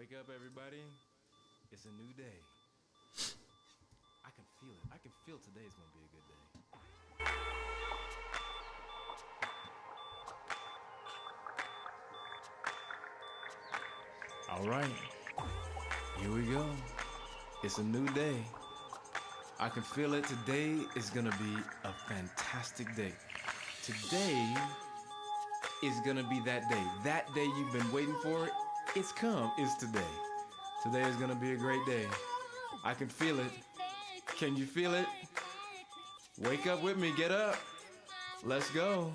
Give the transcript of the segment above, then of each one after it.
Wake up, everybody. It's a new day. I can feel it. I can feel today's gonna be a good day. All right, here we go. It's a new day. I can feel it. Today is gonna be a fantastic day. Today is gonna be that day. That day you've been waiting for. It's come. It's today. Today is gonna be a great day. I can feel it. Can you feel it? Wake up with me. Get up. Let's go.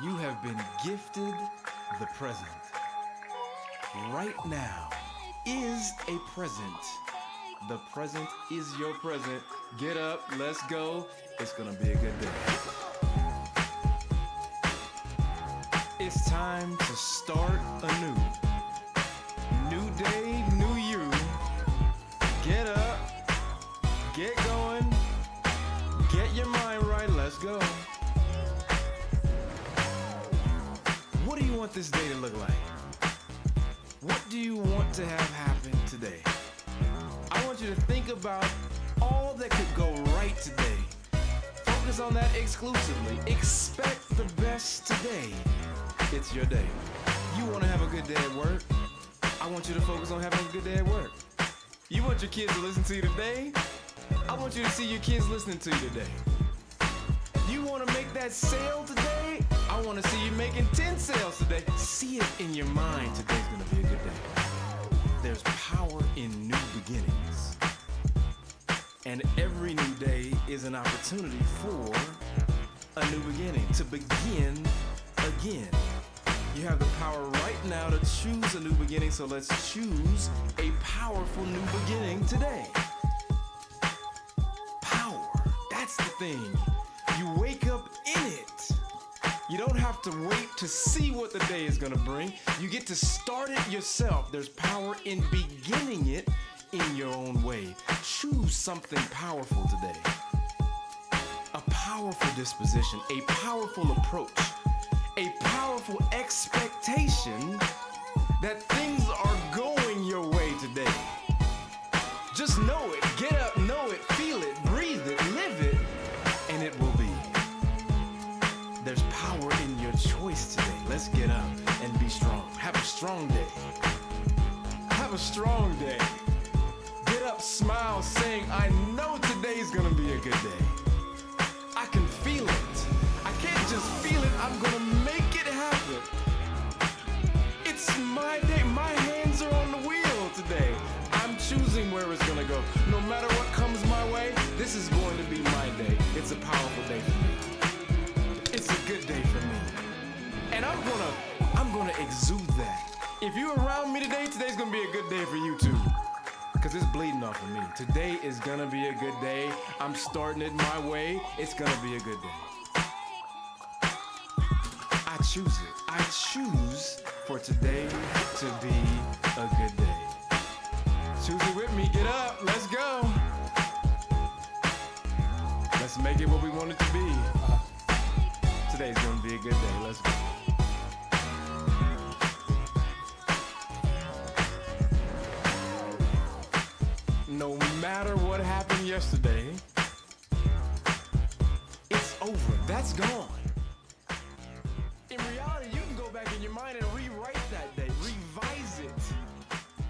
You have been gifted the present. Right now is a present. The present is your present. Get up, let's go. It's gonna be a good day. It's time to start anew. New day, new you. Get up, get going, get your mind right, let's go. What do you want this day to look like? What do you want to have happen today? I want you to think about all that could go right today. Focus on that exclusively. Expect the best today. It's your day. You want to have a good day at work? I want you to focus on having a good day at work. You want your kids to listen to you today? I want you to see your kids listening to you today. You want to make that sale today? I want to see you making 10 sales today. See it in your mind. Today's going to be a good day. There's power in new beginnings. And every new day is an opportunity for a new beginning, to begin again. You have the power right now to choose a new beginning, so let's choose a powerful new beginning today. Power, that's the thing. You wake up in it. You don't have to wait to see what the day is gonna bring. You get to start it yourself. There's power in beginning it in your own way. Choose something powerful today. A powerful disposition, a powerful approach, a powerful expectation that things are going your way today. Just know it, get up, know it, feel it, breathe it, live it, and it will be. There's power in your choice today. Let's get up and be strong. Have a strong day. Have a strong day. Get up, smile, saying, I know today's gonna be a good day. I can feel it. I can't just feel it, I'm gonna make it happen. It's my day. My hands are on the wheel today. I'm choosing where it's gonna go. No matter what comes my way, this is going to be my day. It's a powerful day for me. It's a good day for me. And I'm gonna exude that. If you're around me today, today's gonna be a good day for you too. Cause it's bleeding off of me. Today is gonna be a good day. I'm starting it my way. It's gonna be a good day. I choose it. I choose for today to be a good day. Choose it with me. Get up. Let's go. Let's make it what we want it to be. Today's gonna be a good day. Let's go. No matter what happened yesterday, it's over. That's gone. In reality, you can go back in your mind and rewrite that day, revise it.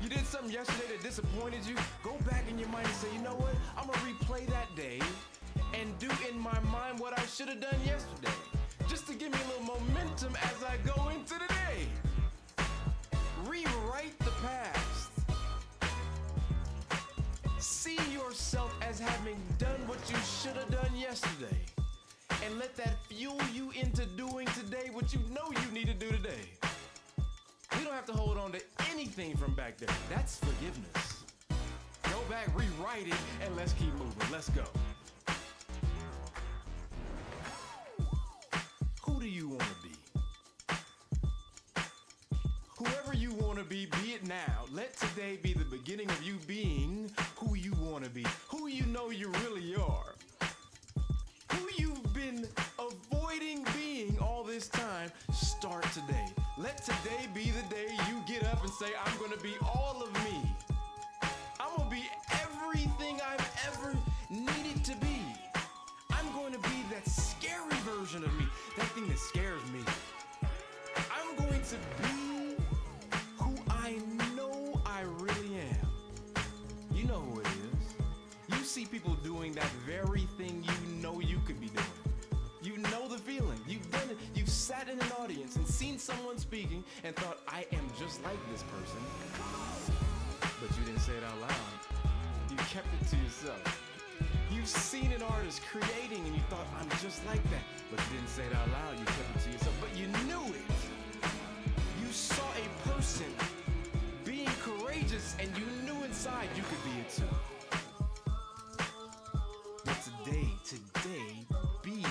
You did something yesterday that disappointed you, go back in your mind and say, you know what? I'm gonna replay that day and do in my mind what I should have done yesterday. Just to give me a little momentum as I go into the day. Rewrite the past. See yourself as having done what you should have done yesterday. And let that fuel you into doing today what you know you need to do today. We don't have to hold on to anything from back there. That's forgiveness. Go back, rewrite it, and let's keep moving. Let's go. Who do you want to be? Whoever you want to be it now. Let today be the beginning of you being who you want to be, who you know you really are, who you've been avoiding being all this say, I'm gonna be all of me. I'm gonna be everything I've ever needed to be. I'm going to be that scary version of me, that thing that scares me. I'm going to be who I know I really am. You know who it is. You see people doing that very thing you know you could be doing. You know the feeling. You've done it. You've sat in an audience and seen someone speaking and thought, I am just like this person. But you didn't say it out loud. You kept it to yourself. You've seen an artist creating and you thought, I'm just like that. But you didn't say it out loud. You kept it to yourself. But you knew it. You saw a person being courageous and you knew inside you could be it too. But today, be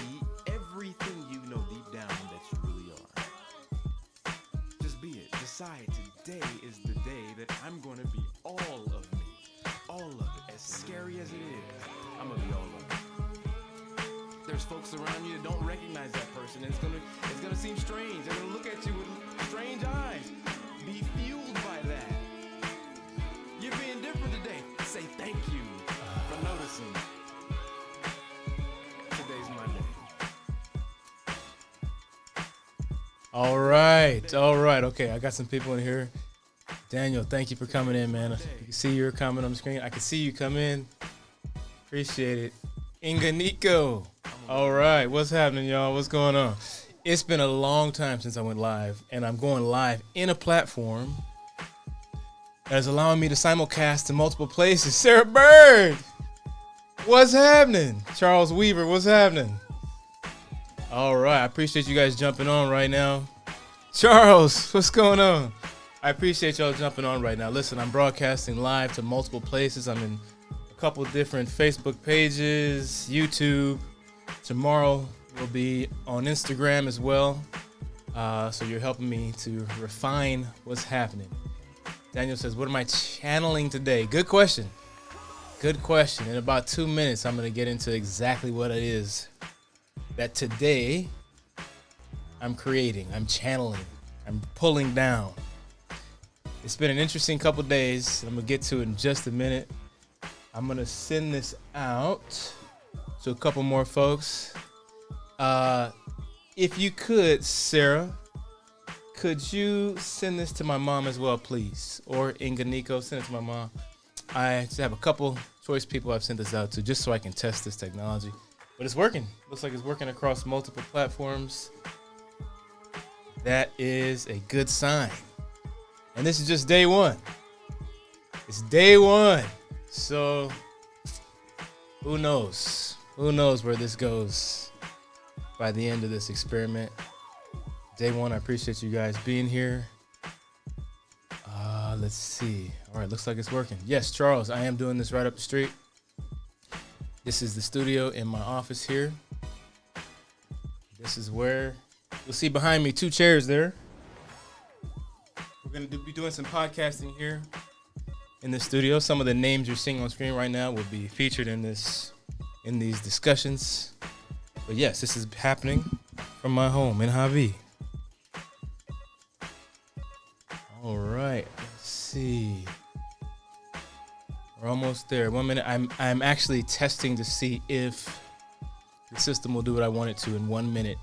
everything you know deep down that you really are. Just be it. Decide today is the day that I'm going to be all of me. All of it. As scary as it is, I'm going to be all of it. There's folks around you that don't recognize that person. And it's gonna seem strange. They're going to look at you with strange eyes. Be fueled by that. You're being different today. Say thank you for noticing. Today's my day. All right. Okay, I got some people in here. Daniel, thank you for coming in, man. You can see your comment on the screen. I can see you come in. Appreciate it. Inganiko. All right, what's happening, y'all? What's going on? It's been a long time since I went live, and I'm going live in a platform that is allowing me to simulcast to multiple places. Sarah Bird, what's happening? Charles Weaver, what's happening? All right, I appreciate you guys jumping on right now. Charles, what's going on? I appreciate y'all jumping on right now. Listen, I'm broadcasting live to multiple places. I'm in a couple different Facebook pages, YouTube. Tomorrow we'll be on Instagram as well. So you're helping me to refine what's happening. Daniel says, what am I channeling today? Good question. Good question. In about 2 minutes, I'm going to get into exactly what it is that today I'm creating, I'm channeling, I'm pulling down. It's been an interesting couple days. I'm going to get to it in just a minute. I'm going to send this out to a couple more folks. If you could, Sarah, could you send this to my mom as well, please? Or Inganiko, send it to my mom. I just have a couple choice people I've sent this out to just so I can test this technology. But it's working. Looks like it's working across multiple platforms. That is a good sign. And this is just day one. It's day one. So who knows? Who knows where this goes by the end of this experiment. Day one, I appreciate you guys being here. Let's see. All right, looks like it's working. Yes, Charles, I am doing this right up the street. This is the studio in my office here. This is where you'll see behind me 2 chairs there. We're going to be doing some podcasting here in the studio. Some of the names you're seeing on screen right now will be featured in these discussions. But yes, this is happening from my home in Javi. All right, let's see. We're almost there. 1 minute. I'm actually testing to see if the system will do what I want it to in 1 minute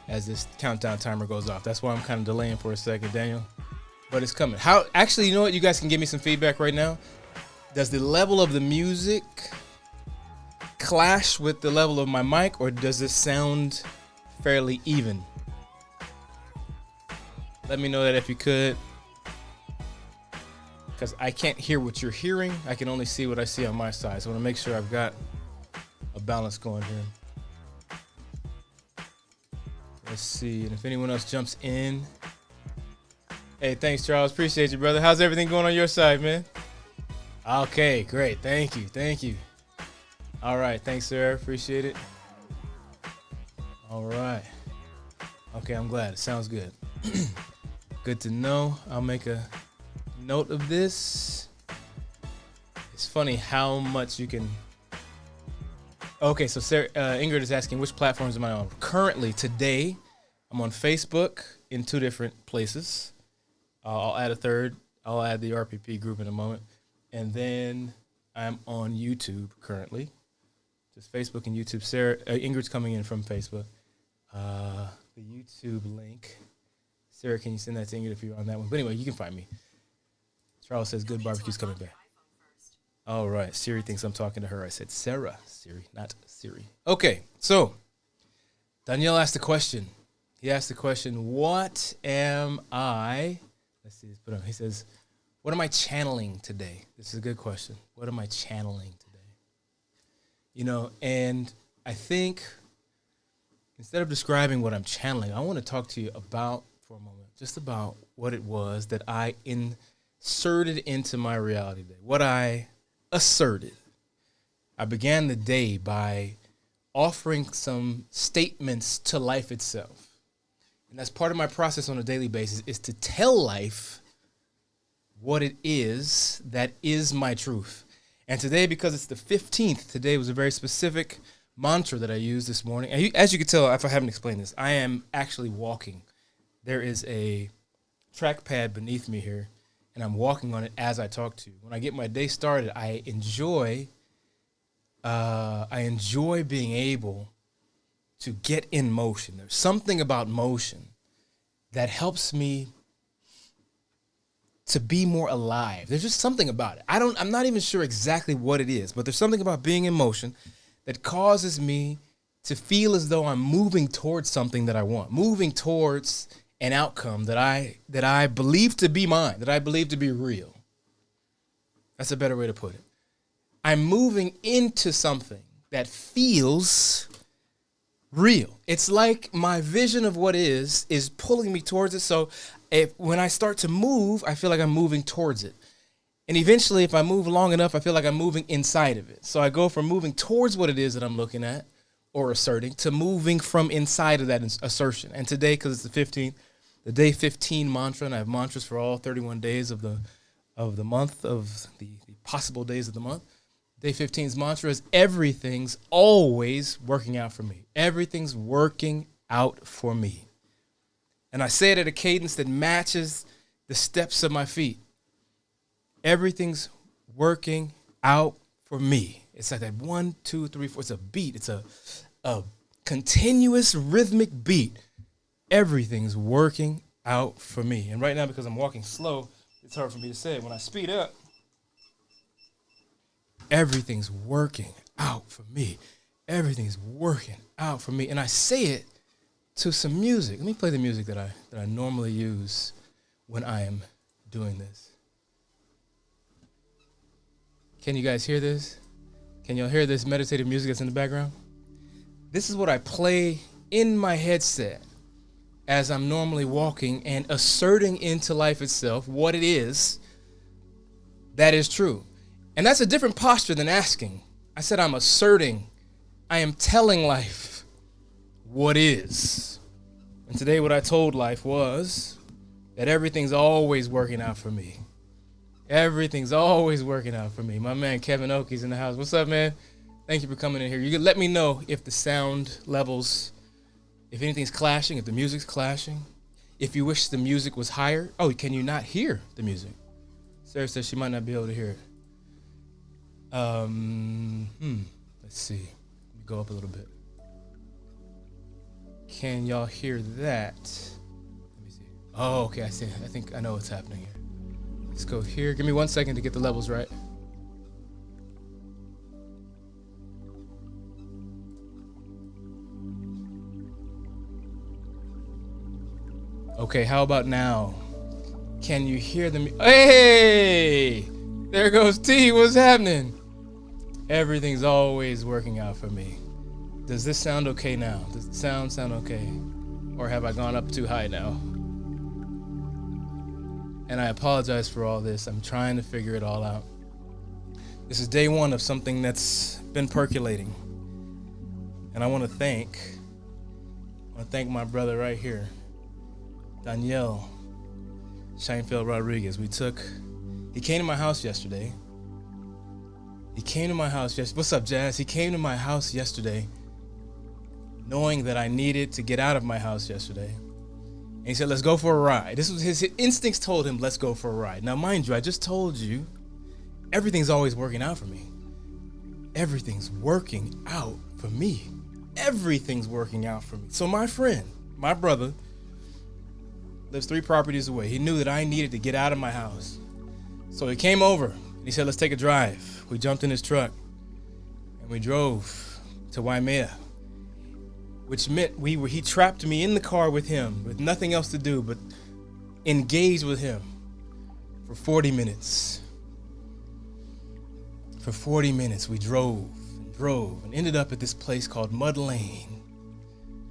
as this countdown timer goes off. That's why I'm kind of delaying for a second, Daniel. But it's coming. Actually, you know what? You guys can give me some feedback right now. Does the level of the music clash with the level of my mic, or does it sound fairly even? Let me know that if you could. Because I can't hear what you're hearing. I can only see what I see on my side. So I want to make sure I've got a balance going here. Let's see. And if anyone else jumps in. Hey, thanks, Charles. Appreciate you, brother. How's everything going on your side, man? Okay, great. Thank you. Thank you. All right. Thanks, sir. Appreciate it. All right. Okay, I'm glad. It sounds good. Good to know. I'll make a note of this. It's funny how much you can. Okay, so Sarah, Ingrid is asking which platforms am I on? Currently, today, I'm on Facebook in 2 different places. I'll add a third I'll add the RPP group in a moment. And then I'm on YouTube currently. Just Facebook and YouTube. Sarah Ingrid's coming in from Facebook. The YouTube link. Sarah, can you send that to Ingrid if you're on that one? But anyway, you can find me. Charles says good barbecue's coming back. All right. Siri thinks I'm talking to her. I said Sarah. Siri, not Siri. Okay. So Danielle asked a question. He asked the question, what am I? Let's see. He says, what am I channeling today? This is a good question. What am I channeling today? You know, and I think instead of describing what I'm channeling, I want to talk to you about, for a moment, just about what it was that I inserted into my reality today, what I asserted. I began the day by offering some statements to life itself. And that's part of my process on a daily basis, is to tell life what it is that is my truth. And today, because it's the 15th, today was a very specific mantra that I used this morning. And as you can tell, if I haven't explained this, I am actually walking. There is a trackpad beneath me here, and I'm walking on it as I talk to you. When I get my day started, I enjoy being able to get in motion. There's something about motion that helps me to be more alive. There's just something about it. I'm not even sure exactly what it is, but there's something about being in motion that causes me to feel as though I'm moving towards something that I want, moving towards an outcome that I believe to be mine, that I believe to be real. That's a better way to put it. I'm moving into something that feels real. It's like my vision of what is pulling me towards it. So when I start to move, I feel like I'm moving towards it. And eventually, if I move long enough, I feel like I'm moving inside of it. So I go from moving towards what it is that I'm looking at or asserting to moving from inside of that assertion. And today, because it's the 15th, the day 15 mantra, and I have mantras for all 31 days of the month, of the possible days of the month. Day 15's mantra is everything's always working out for me. Everything's working out for me. And I say it at a cadence that matches the steps of my feet. Everything's working out for me. It's like that 1, 2, 3, 4. It's a beat. It's a continuous rhythmic beat. Everything's working out for me. And right now, because I'm walking slow, it's hard for me to say it. When I speed up, everything's working out for me. Everything's working out for me. And I say it to some music. Let me play the music that I normally use when I am doing this. Can you guys hear this? Can y'all hear this meditative music that's in the background? This is what I play in my headset as I'm normally walking and asserting into life itself what it is that is true. And that's a different posture than asking. I said I'm asserting. I am telling life what is. And today what I told life was that everything's always working out for me. Everything's always working out for me. My man Kevin Oakey's in the house. What's up, man? Thank you for coming in here. You can let me know if the sound levels, if anything's clashing, if the music's clashing. If you wish the music was higher. Oh, can you not hear the music? Sarah says she might not be able to hear it. Let's see. Let me go up a little bit. Can y'all hear that? Let me see. Oh, okay, I see. I think I know what's happening here. Let's go here. Give me 1 second to get the levels right. Okay, how about now? Can you hear them? Hey! There goes T. What's happening? Everything's always working out for me. Does this sound okay now? Does the sound okay? Or have I gone up too high now? And I apologize for all this. I'm trying to figure it all out. This is day one of something that's been percolating. And I want to thank my brother right here, Danielle Scheinfeld Rodriguez. He came to my house yesterday. What's up, Jazz? He came to my house yesterday knowing that I needed to get out of my house yesterday. And he said, let's go for a ride. This was his instincts told him, let's go for a ride. Now, mind you, I just told you, everything's always working out for me. Everything's working out for me. Everything's working out for me. So my friend, my brother, lives 3 properties away. He knew that I needed to get out of my house. So he came over and he said, let's take a drive. We jumped in his truck and we drove to Waimea, which meant he trapped me in the car with him with nothing else to do but engage with him for 40 minutes. For 40 minutes, we drove and ended up at this place called Mud Lane.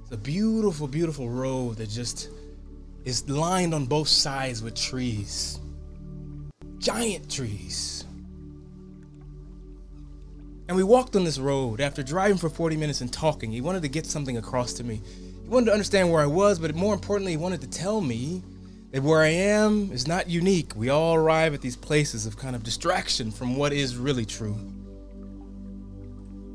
It's a beautiful, beautiful road that just is lined on both sides with trees. Giant trees. And we walked on this road after driving for 40 minutes and talking. He wanted to get something across to me. He wanted to understand where I was, but more importantly, he wanted to tell me that where I am is not unique. We all arrive at these places of kind of distraction from what is really true.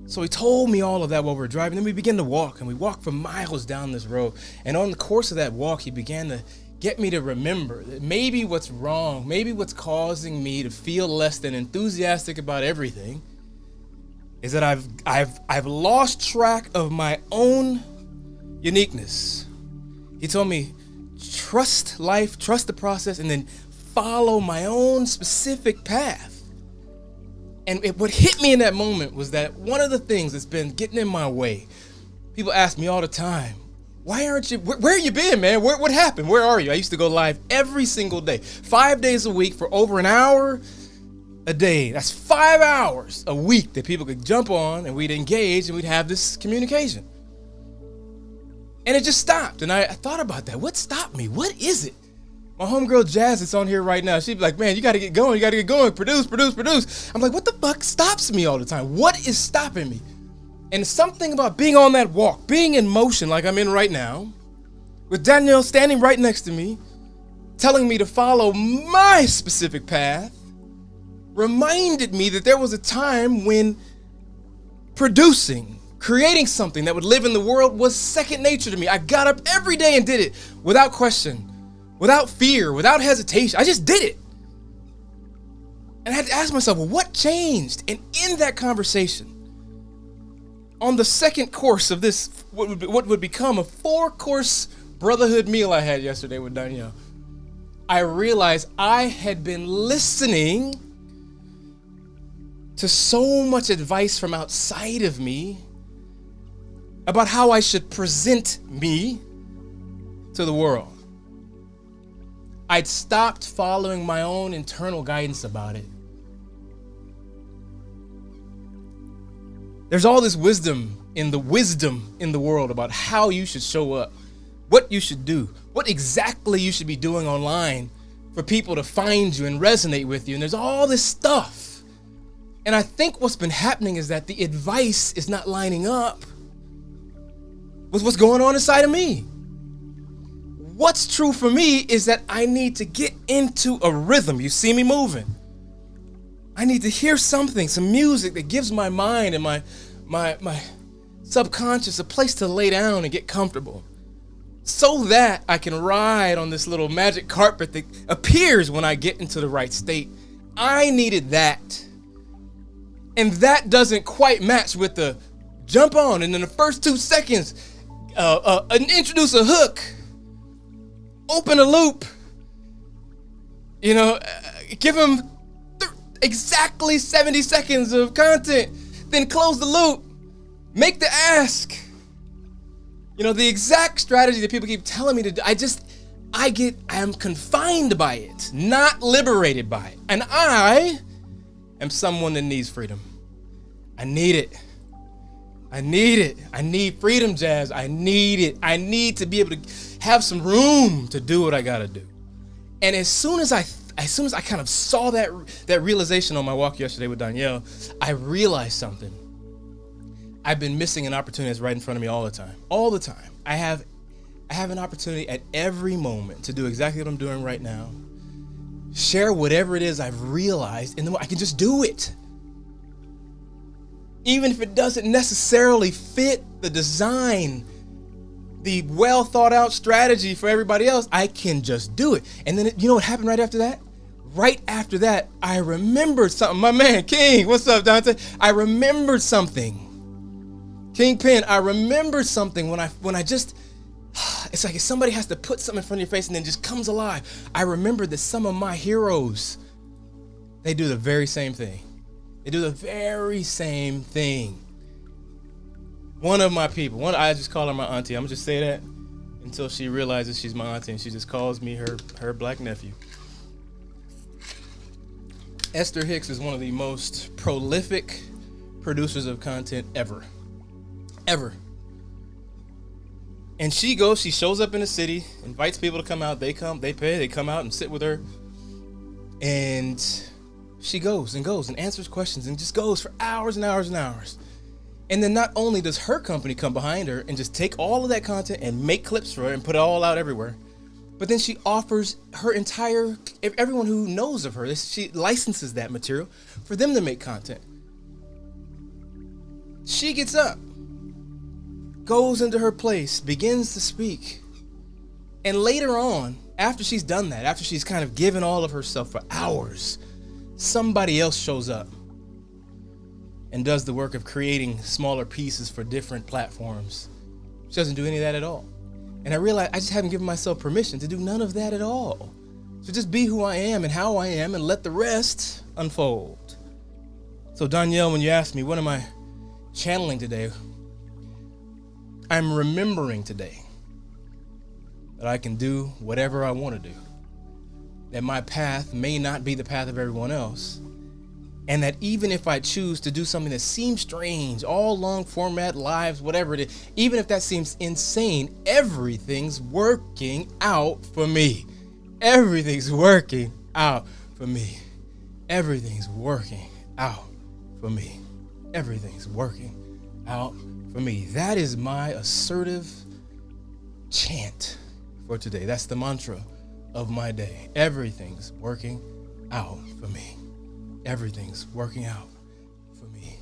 So he told me all of that while we were driving. Then we began to walk, and we walked for miles down this road. And on the course of that walk, he began to get me to remember that maybe what's wrong, maybe what's causing me to feel less than enthusiastic about everything is that I've lost track of my own uniqueness. He told me, trust life, trust the process, and then follow my own specific path. And what hit me in that moment was that one of the things that's been getting in my way, people ask me all the time, why aren't you, where you been, man? What happened? Where are you? I used to go live every single day, 5 days a week for over an hour a day. That's 5 hours a week that people could jump on and we'd engage and we'd have this communication. And it just stopped. And I thought about that. What stopped me? What is it? My homegirl Jazz is on here right now. She'd be like, man, you got to get going. You got to get going. Produce. I'm like, what the fuck stops me all the time? What is stopping me? And something about being on that walk, being in motion like I'm in right now, with Danielle standing right next to me, telling me to follow my specific path, reminded me that there was a time when producing, creating something that would live in the world was second nature to me. I got up every day and did it without question, without fear, without hesitation. I just did it. And I had to ask myself, well, what changed? And in that conversation, on the second course of this, what would become a 4-course brotherhood meal I had yesterday with Danielle, I realized I had been listening to so much advice from outside of me about how I should present me to the world. I'd stopped following my own internal guidance about it. There's all this wisdom in the world about how you should show up, what you should do, what exactly you should be doing online for people to find you and resonate with you. And there's all this stuff. And I think what's been happening is that the advice is not lining up with what's going on inside of me. What's true for me is that I need to get into a rhythm. You see me moving. I need to hear something, some music that gives my mind and my subconscious a place to lay down and get comfortable, so that I can ride on this little magic carpet that appears when I get into the right state. I needed that. And that doesn't quite match with the jump on and in the first 2 seconds, introduce a hook, open a loop, give them exactly 70 seconds of content, then close the loop, make the ask. The exact strategy that people keep telling me to do, I am confined by it, not liberated by it. And I am someone that needs freedom. I need it. I need freedom, Jazz. I need it. I need to be able to have some room to do what I gotta do. And as soon as I kind of saw that realization on my walk yesterday with Danielle, I realized something. I've been missing an opportunity that's right in front of me all the time. I have an opportunity at every moment to do exactly what I'm doing right now. Share whatever it is I've realized, and I can just do it. Even if it doesn't necessarily fit the design, the well thought out strategy for everybody else. I can just do it. And then you know what happened right after that? Right after that, I remembered something. My man, King, what's up, Dante? I remembered something. Kingpin, I remembered something when I just, it's like if somebody has to put something in front of your face and then just comes alive. I remembered that some of my heroes, they do the very same thing. They do the very same thing. One of my people, I just call her my auntie. I'm gonna just say that until she realizes she's my auntie and she just calls me her black nephew. Esther Hicks is one of the most prolific producers of content ever. And she shows up in the city, invites people to come out. They come, they pay, they come out and sit with her. And she goes and answers questions and just goes for hours and hours and hours. And then not only does her company come behind her and just take all of that content and make clips for her and put it all out everywhere, but then she offers her everyone who knows of her, she licenses that material for them to make content. She gets up, goes into her place, begins to speak. And later on, after she's done that, after she's kind of given all of herself for hours, somebody else shows up and does the work of creating smaller pieces for different platforms. She doesn't do any of that at all. And I realized I just haven't given myself permission to do none of that at all. So just be who I am and how I am and let the rest unfold. So Danielle, when you asked me, what am I channeling today? I'm remembering today that I can do whatever I want to do. That my path may not be the path of everyone else. And that even if I choose to do something that seems strange, all long format lives, whatever it is, even if that seems insane, everything's working out for me. Everything's working out for me. Everything's working out for me. Everything's working out for me. That is my assertive chant for today. That's the mantra of my day. Everything's working out for me. Everything's working out for me.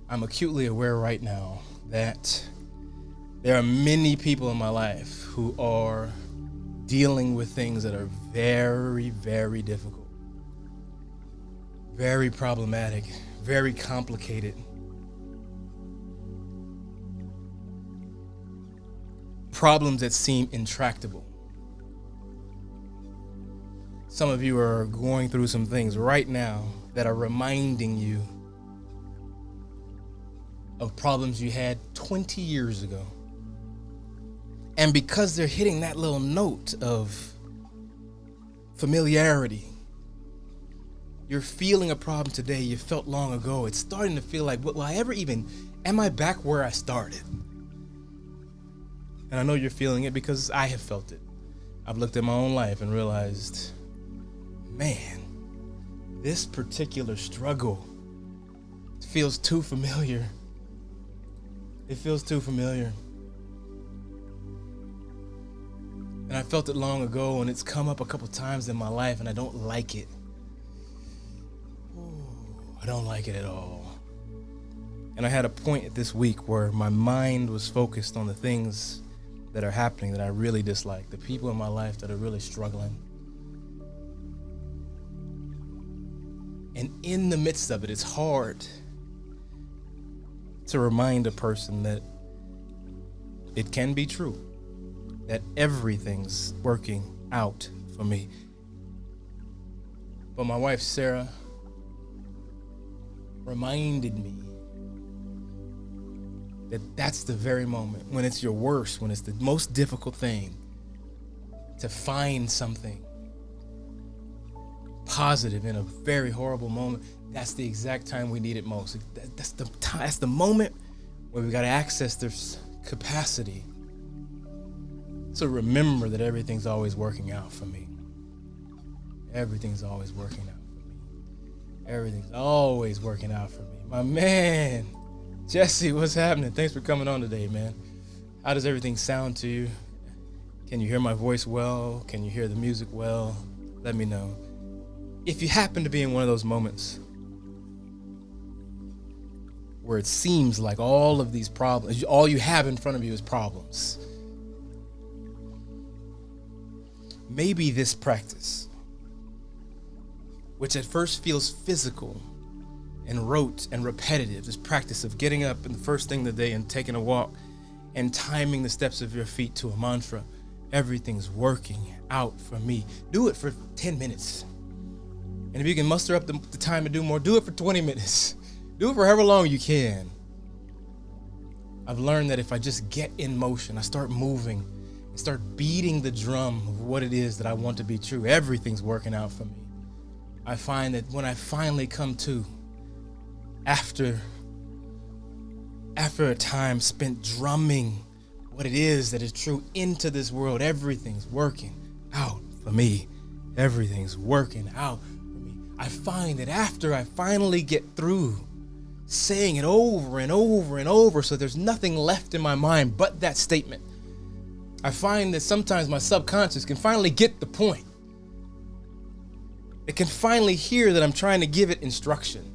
I'm acutely aware right now that there are many people in my life who are dealing with things that are very, very difficult, very problematic, very complicated. Problems that seem intractable. Some of you are going through some things right now that are reminding you of problems you had 20 years ago. And because they're hitting that little note of familiarity, you're feeling a problem today you felt long ago. It's starting to feel like, am I back where I started? And I know you're feeling it because I have felt it. I've looked at my own life and realized, man, this particular struggle feels too familiar. It feels too familiar. And I felt it long ago, and it's come up a couple times in my life, and I don't like it. I don't like it at all. And I had a point this week where my mind was focused on the things that are happening that I really dislike, the people in my life that are really struggling. And in the midst of it, it's hard to remind a person that it can be true, that everything's working out for me. But my wife, Sarah, reminded me that that's the very moment when it's your worst, when it's the most difficult thing, to find something positive in a very horrible moment. That's the exact time we need it most. That's the time. That's the moment where we got to access this capacity to remember that everything's always working out for me. Everything's always working out for me. Everything's always working out for me. My man, Jesse, what's happening? Thanks for coming on today, man. How does everything sound to you? Can you hear my voice well? Can you hear the music well? Let me know. If you happen to be in one of those moments where it seems like all of these problems, all you have in front of you is problems, maybe this practice, which at first feels physical and rote and repetitive, this practice of getting up in the first thing of the day and taking a walk and timing the steps of your feet to a mantra, everything's working out for me. Do it for 10 minutes. And if you can muster up the time to do more, do it for 20 minutes. Do it for however long you can. I've learned that if I just get in motion, I start moving, and start beating the drum of what it is that I want to be true, everything's working out for me. I find that when I finally come to, after a time spent drumming what it is that is true into this world, everything's working out for me. Everything's working out for me. I find that after I finally get through saying it over and over and over, so there's nothing left in my mind but that statement, I find that sometimes my subconscious can finally get the point. It can finally hear that I'm trying to give it instruction.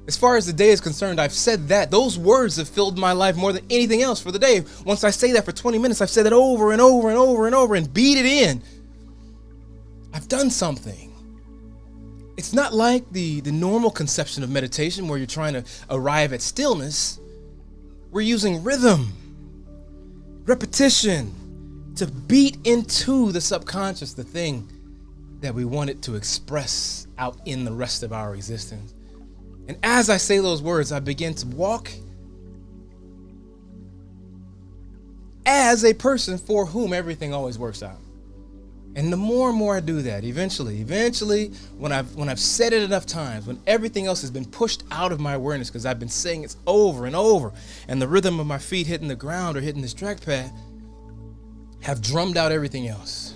As far as the day is concerned, I've said that. Those words have filled my life more than anything else for the day. Once I say that for 20 minutes, I've said it over and over and over and over and beat it in. I've done something. It's not like the normal conception of meditation where you're trying to arrive at stillness. We're using rhythm, repetition, to beat into the subconscious the thing that we want it to express out in the rest of our existence. And as I say those words, I begin to walk as a person for whom everything always works out. And the more and more I do that, eventually, when I've said it enough times, when everything else has been pushed out of my awareness because I've been saying it over and over, and the rhythm of my feet hitting the ground or hitting this track pad have drummed out everything else.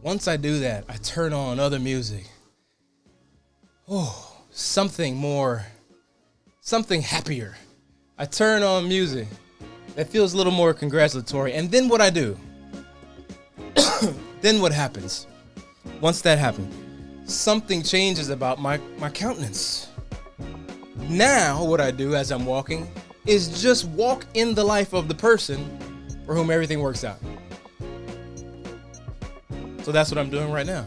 Once I do that, I turn on other music. Something happier. I turn on music that feels a little more congratulatory. And then what I do, then what happens? Once that happens, something changes about my countenance. Now what I do as I'm walking is just walk in the life of the person for whom everything works out. So that's what I'm doing right now.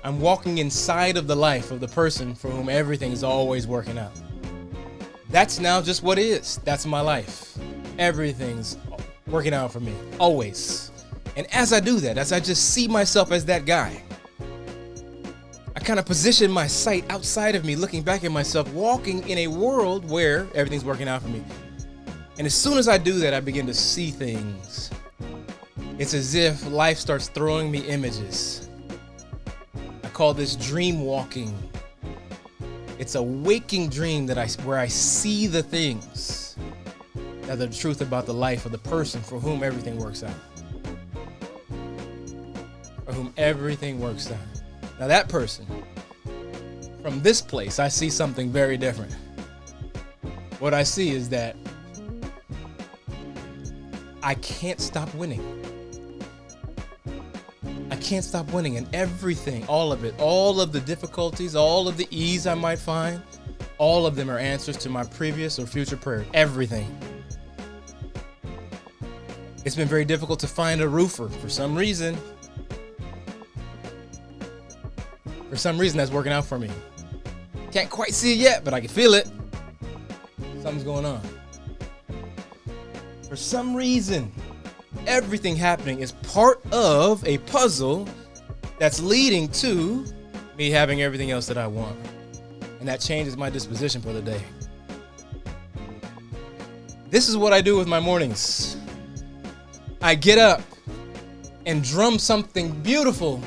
I'm walking inside of the life of the person for whom everything is always working out. That's now just what it is. That's my life. Everything's working out for me, always. And as I do that, as I just see myself as that guy, I kind of position my sight outside of me, looking back at myself, walking in a world where everything's working out for me. And as soon as I do that, I begin to see things. It's as if life starts throwing me images. I call this dream walking. It's a waking dream where I see the things that are the truth about the life of the person for whom everything works out. For whom everything works out. Now that person, from this place, I see something very different. What I see is that I can't stop winning. I can't stop winning, and everything, all of it, all of the difficulties, all of the ease I might find, all of them are answers to my previous or future prayer. Everything. It's been very difficult to find a roofer for some reason. For some reason, that's working out for me. Can't quite see it yet, but I can feel it. Something's going on. For some reason, everything happening is part of a puzzle that's leading to me having everything else that I want. And that changes my disposition for the day. This is what I do with my mornings. I get up and drum something beautiful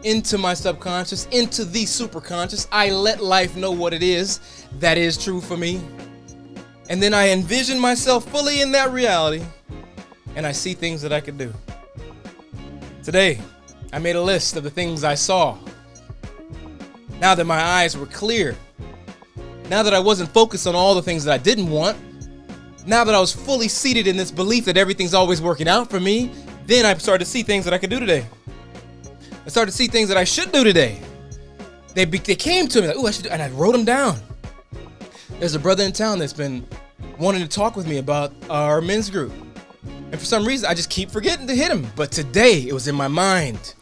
into my subconscious, into the superconscious. I let life know what it is that is true for me. And then I envision myself fully in that reality, and I see things that I could do. Today, I made a list of the things I saw. Now that my eyes were clear, now that I wasn't focused on all the things that I didn't want, now that I was fully seated in this belief that everything's always working out for me, then I started to see things that I could do today. I started to see things that I should do today. They came to me like, I should do, and I wrote them down. There's a brother in town that's been wanting to talk with me about our men's group. And for some reason, I just keep forgetting to hit him. But today, it was in my mind.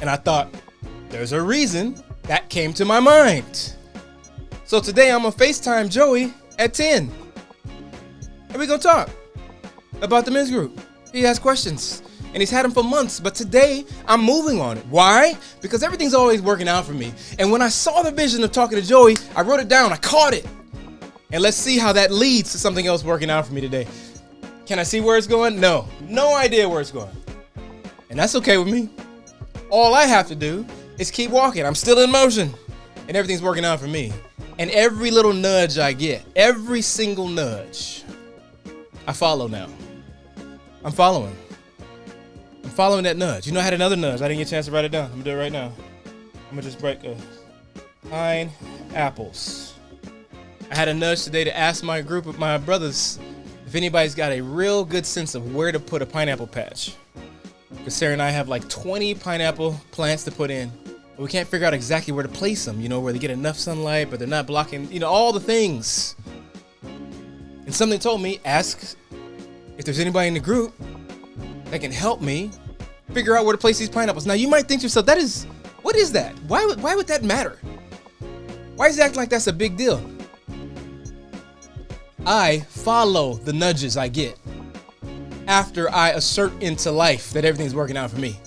And I thought, there's a reason that came to my mind. So today, I'm going to FaceTime Joey at 10. And we're going to talk about the men's group. He has questions. And he's had them for months. But today, I'm moving on it. Why? Because everything's always working out for me. And when I saw the vision of talking to Joey, I wrote it down. I caught it. And let's see how that leads to something else working out for me today. Can I see where it's going? No. No idea where it's going. And that's okay with me. All I have to do is keep walking. I'm still in motion. And everything's working out for me. And every little nudge I get, every single nudge, I follow now. I'm following. I'm following that nudge. You know, I had another nudge. I didn't get a chance to write it down. I'm going to do it right now. I'm going to just break pineapples. I had a nudge today to ask my group of my brothers if anybody's got a real good sense of where to put a pineapple patch. Because Sarah and I have like 20 pineapple plants to put in. But we can't figure out exactly where to place them, you know, where they get enough sunlight, but they're not blocking, you know, all the things. And something told me, ask if there's anybody in the group that can help me figure out where to place these pineapples. Now, you might think to yourself, what is that? Why would that matter? Why is it acting like that's a big deal? I follow the nudges I get after I assert into life that everything's working out for me.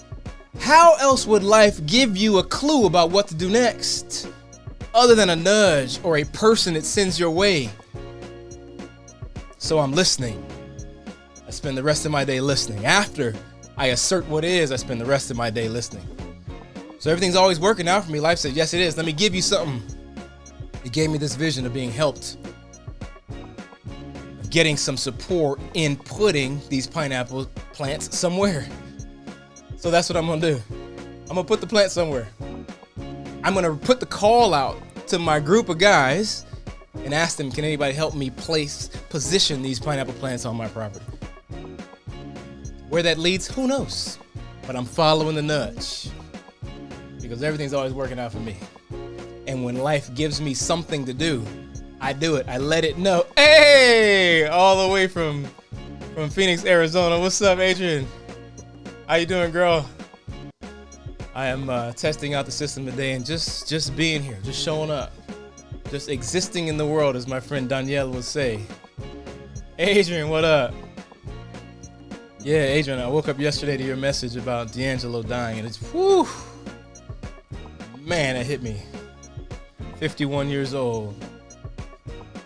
How else would life give you a clue about what to do next other than a nudge or a person it sends your way? So I'm listening. I spend the rest of my day listening. After I assert what is, I spend the rest of my day listening. So everything's always working out for me. Life said, yes, it is. Let me give you something. It gave me this vision of being helped, of getting some support in putting these pineapple plants somewhere. So that's what I'm going to do. I'm going to put the plant somewhere. I'm going to put the call out to my group of guys and ask them, can anybody help me position these pineapple plants on my property? Where that leads, who knows? But I'm following the nudge because everything's always working out for me. And when life gives me something to do, I do it. I let it know. Hey, all the way from Phoenix, Arizona. What's up, Adrian? How you doing, girl? I am testing out the system today and just being here, just showing up, just existing in the world, as my friend Danielle would say. Adrian, what up? Yeah, Adrian, I woke up yesterday to your message about D'Angelo dying, and it's, whew, man, it hit me. 51 years old.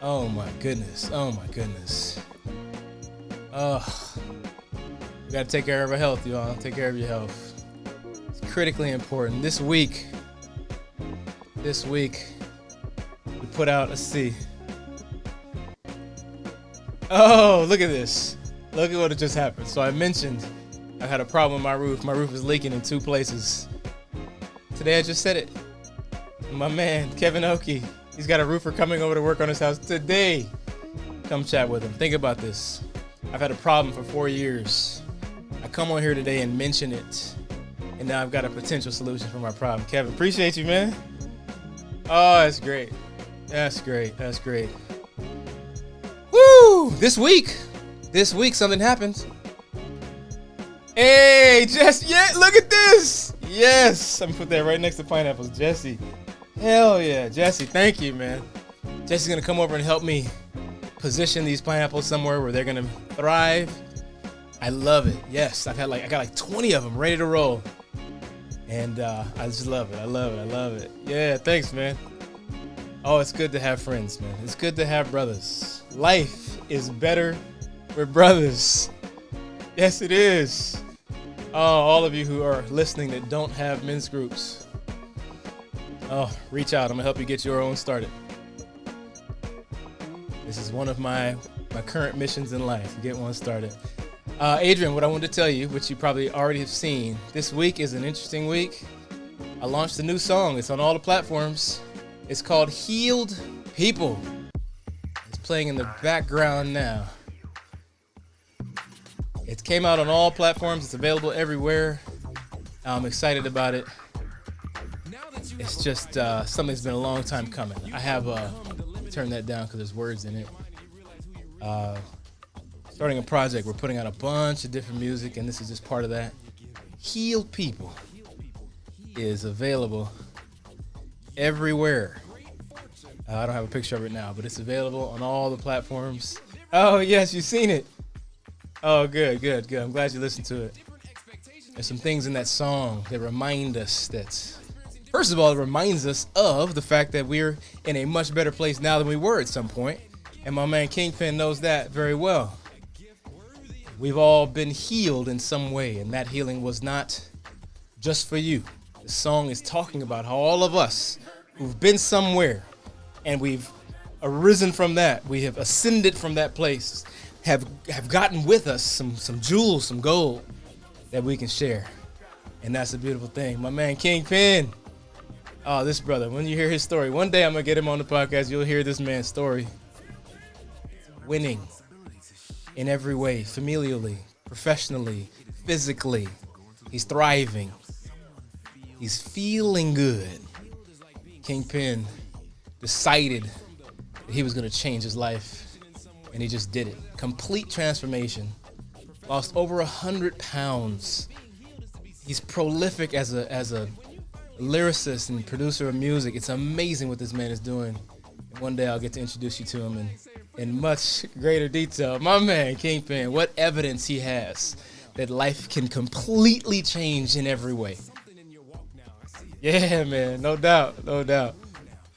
Oh my goodness. Oh my goodness. We gotta take care of our health, y'all. Take care of your health. It's critically important. This week, we put out, let's see. Oh, look at this. Look at what just happened. So I mentioned I had a problem with my roof. My roof is leaking in 2 places. Today I just said it. My man, Kevin Oakey, he's got a roofer coming over to work on his house today. Come chat with him. Think about this. I've had a problem for 4 years. I come on here today and mention it. And now I've got a potential solution for my problem. Kevin, appreciate you, man. Oh, that's great. That's great. That's great. Woo! This week something happened. Hey, Jesse, yeah, look at this. Yes, I'm gonna put that right next to pineapples. Jesse, hell yeah. Jesse, thank you, man. Jesse's gonna come over and help me position these pineapples somewhere where they're gonna thrive. I love it. Yes, I got like 20 of them ready to roll. And I just love it. I love it. I love it. Yeah, thanks, man. Oh, it's good to have friends, man. It's good to have brothers. Life is better with brothers. Yes, it is. Oh, all of you who are listening that don't have men's groups. Oh, reach out. I'm gonna help you get your own started. This is one of my current missions in life. Get one started. Adrian, what I wanted to tell you, which you probably already have seen, this week is an interesting week. I launched a new song. It's on all the platforms. It's called Healed People. It's playing in the background now. It came out on all platforms. It's available everywhere. I'm excited about it. It's just something that's been a long time coming. I have turn that down because there's words in it. starting a project. We're putting out a bunch of different music, and this is just part of that. Healed People is available everywhere. I don't have a picture of it now, but it's available on all the platforms. Oh, yes, you've seen it. Oh, good. I'm glad you listened to it. There's some things in that song that remind us that, first of all, it reminds us of the fact that we're in a much better place now than we were at some point. And my man Kingpin knows that very well. We've all been healed in some way, and that healing was not just for you. The song is talking about how all of us who've been somewhere and we've arisen from that, we have ascended from that place, have gotten with us some jewels, some gold that we can share. And that's a beautiful thing. My man Kingpin, oh, this brother, when you hear his story, one day I'm going to get him on the podcast, you'll hear this man's story. Winning in every way, familially, professionally, physically. He's thriving. He's feeling good. Kingpin decided that he was going to change his life, and he just did it. Complete transformation. Lost over 100 pounds. He's prolific as a lyricist and producer of music. It's amazing what this man is doing. And one day I'll get to introduce you to him in much greater detail. My man, Kingpin, what evidence he has that life can completely change in every way. Yeah, man, no doubt.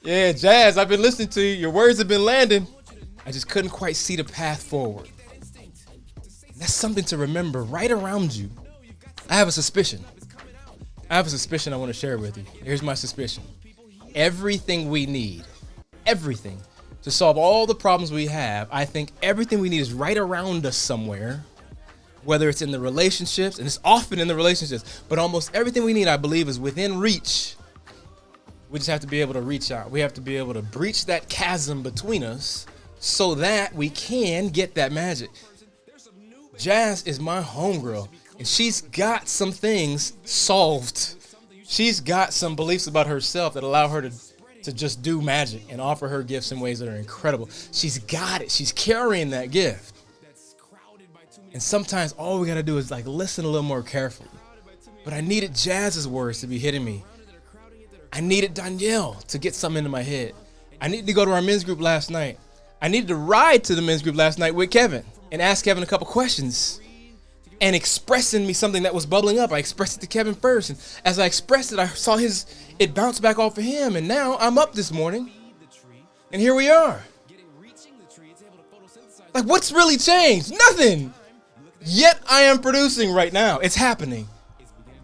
Yeah, Jazz, I've been listening to you. Your words have been landing. I just couldn't quite see the path forward. And that's something to remember right around you. I have a suspicion I want to share with you. Here's my suspicion. Everything we need, everything, to solve all the problems we have, I think everything we need is right around us somewhere, whether it's in the relationships, and it's often in the relationships, but almost everything we need, I believe, is within reach. We just have to be able to reach out. We have to be able to breach that chasm between us so that we can get that magic. Jazz is my homegirl, and she's got some things solved. She's got some beliefs about herself that allow her to just do magic and offer her gifts in ways that are incredible. She's got it. She's carrying that gift. And sometimes all we got to do is like listen a little more carefully. But I needed Jazz's words to be hitting me. I needed Danielle to get something into my head. I needed to go to our men's group last night. I needed to ride to the men's group last night with Kevin and ask Kevin a couple questions and expressing me something that was bubbling up. I expressed it to Kevin first. And as I expressed it, I saw it bounce back off of him. And now I'm up this morning. And here we are. Like, what's really changed? Nothing. Yet I am producing right now. It's happening.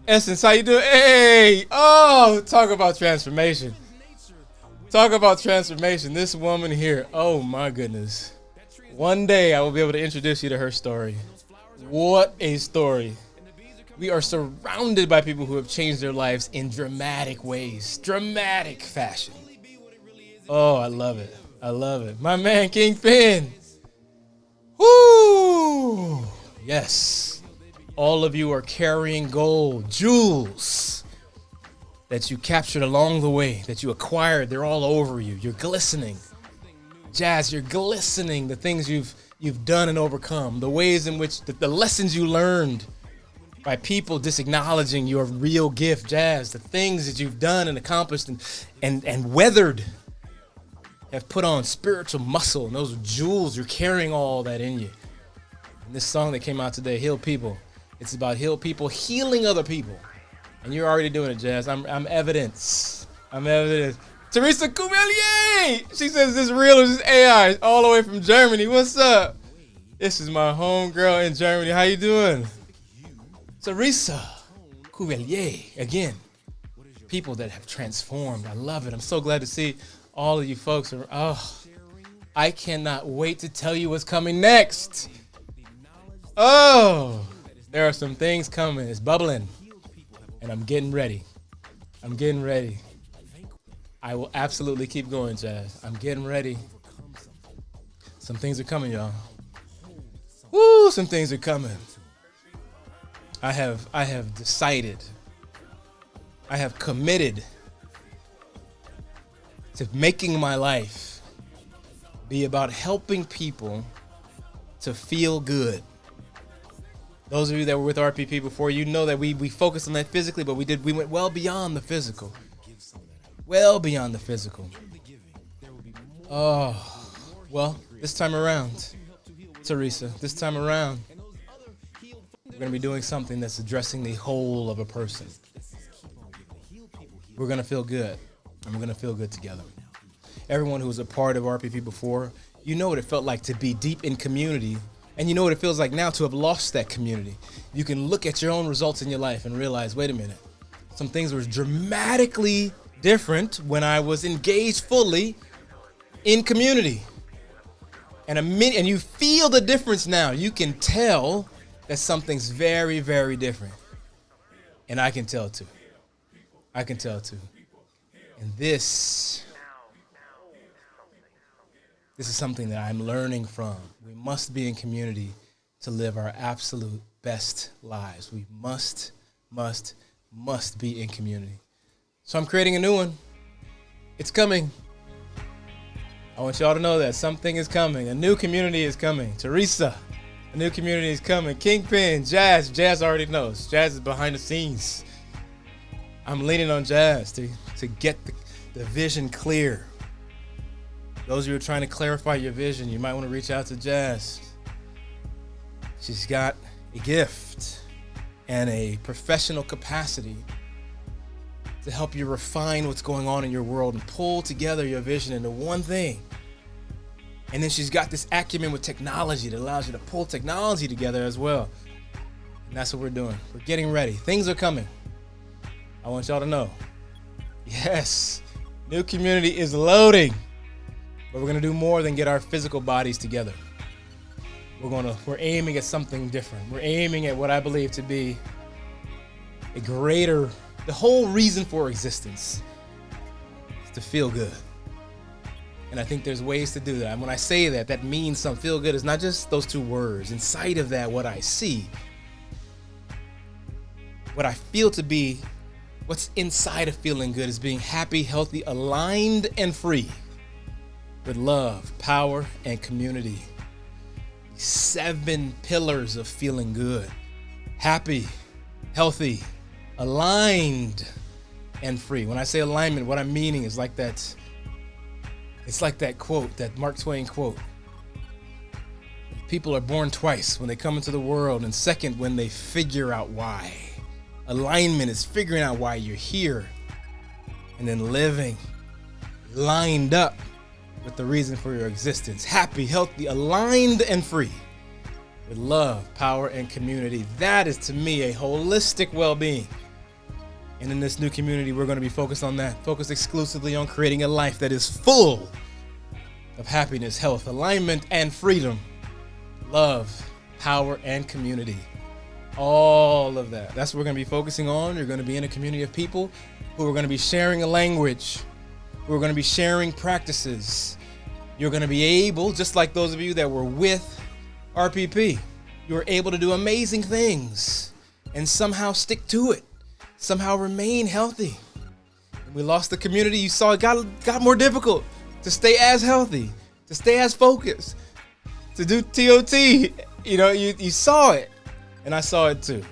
Essence, how you doing? Hey, oh, talk about transformation. Talk about transformation. This woman here, oh my goodness. One day I will be able to introduce you to her story. What a story. We are surrounded by people who have changed their lives in dramatic ways, dramatic fashion. Oh, I love it. I love it. My man, Kingpin. Woo! Yes. All of you are carrying gold, jewels that you captured along the way, that you acquired. They're all over you. You're glistening. Jazz, you're glistening. The things you've done and overcome, the ways in which the lessons you learned by people disacknowledging your real gift. Jazz, the things that you've done and accomplished and weathered have put on spiritual muscle, and those are jewels. You're carrying all that in you. And this song that came out today, Heal People, it's about heal people healing other people. And you're already doing it, Jazz. I'm evidence. I'm evidence. Teresa Coumelier! She says, is this real or is this AI? All the way from Germany. What's up? This is my homegirl in Germany. How you doing? Teresa Coumelier. Again, people that have transformed. I love it. I'm so glad to see all of you folks. I cannot wait to tell you what's coming next. Oh, there are some things coming. It's bubbling. And I'm getting ready. I will absolutely keep going, Jazz. I'm getting ready. Some things are coming, y'all. Woo, some things are coming. I have decided. I have committed to making my life be about helping people to feel good. Those of you that were with RPP before, you know that we focused on that physically, but we went well beyond the physical. Well beyond the physical. Oh, well, this time around, Teresa, this time around, we're going to be doing something that's addressing the whole of a person. We're going to feel good, and we're going to feel good together. Everyone who was a part of RPP before, you know what it felt like to be deep in community, and you know what it feels like now to have lost that community. You can look at your own results in your life and realize, wait a minute, some things were dramatically different when I was engaged fully in community. And you feel the difference now. You can tell that something's very, very different. And I can tell too. I can tell too. And this is something that I'm learning from. We must be in community to live our absolute best lives. We must be in community. So I'm creating a new one. It's coming. I want y'all to know that something is coming. A new community is coming. Teresa, a new community is coming. Kingpin, Jazz. Jazz already knows. Jazz is behind the scenes. I'm leaning on Jazz to get the vision clear. Those of you who are trying to clarify your vision, you might want to reach out to Jazz. She's got a gift and a professional capacity to help you refine what's going on in your world and pull together your vision into one thing. And then she's got this acumen with technology that allows you to pull technology together as well. And that's what we're doing. We're getting ready. Things are coming. I want y'all to know. Yes, new community is loading. But we're gonna do more than get our physical bodies together. We're aiming at something different. We're aiming at what I believe to be the whole reason for existence is to feel good. And I think there's ways to do that. And when I say that, that means some feel good is not just those two words. Inside of that, what I see, what I feel to be, what's inside of feeling good is being happy, healthy, aligned, and free with love, power, and community. 7 pillars of feeling good. Happy, healthy, aligned, and free. When I say alignment, what I'm meaning is like that. It's like that quote, that Mark Twain quote. People are born twice, when they come into the world, and second, when they figure out why. Alignment is figuring out why you're here, and then living lined up with the reason for your existence. Happy, healthy, aligned, and free with love, power, and community. That is, to me, a holistic well-being. And in this new community, we're going to be focused on that. Focused exclusively on creating a life that is full of happiness, health, alignment, and freedom. Love, power, and community. All of that. That's what we're going to be focusing on. You're going to be in a community of people who are going to be sharing a language, who are going to be sharing practices. You're going to be able, just like those of you that were with RPP, you were able to do amazing things and somehow stick to it, somehow remain healthy. When we lost the community, you saw it got more difficult to stay as healthy, to stay as focused, to do TOT. You know, you saw it, and I saw it too.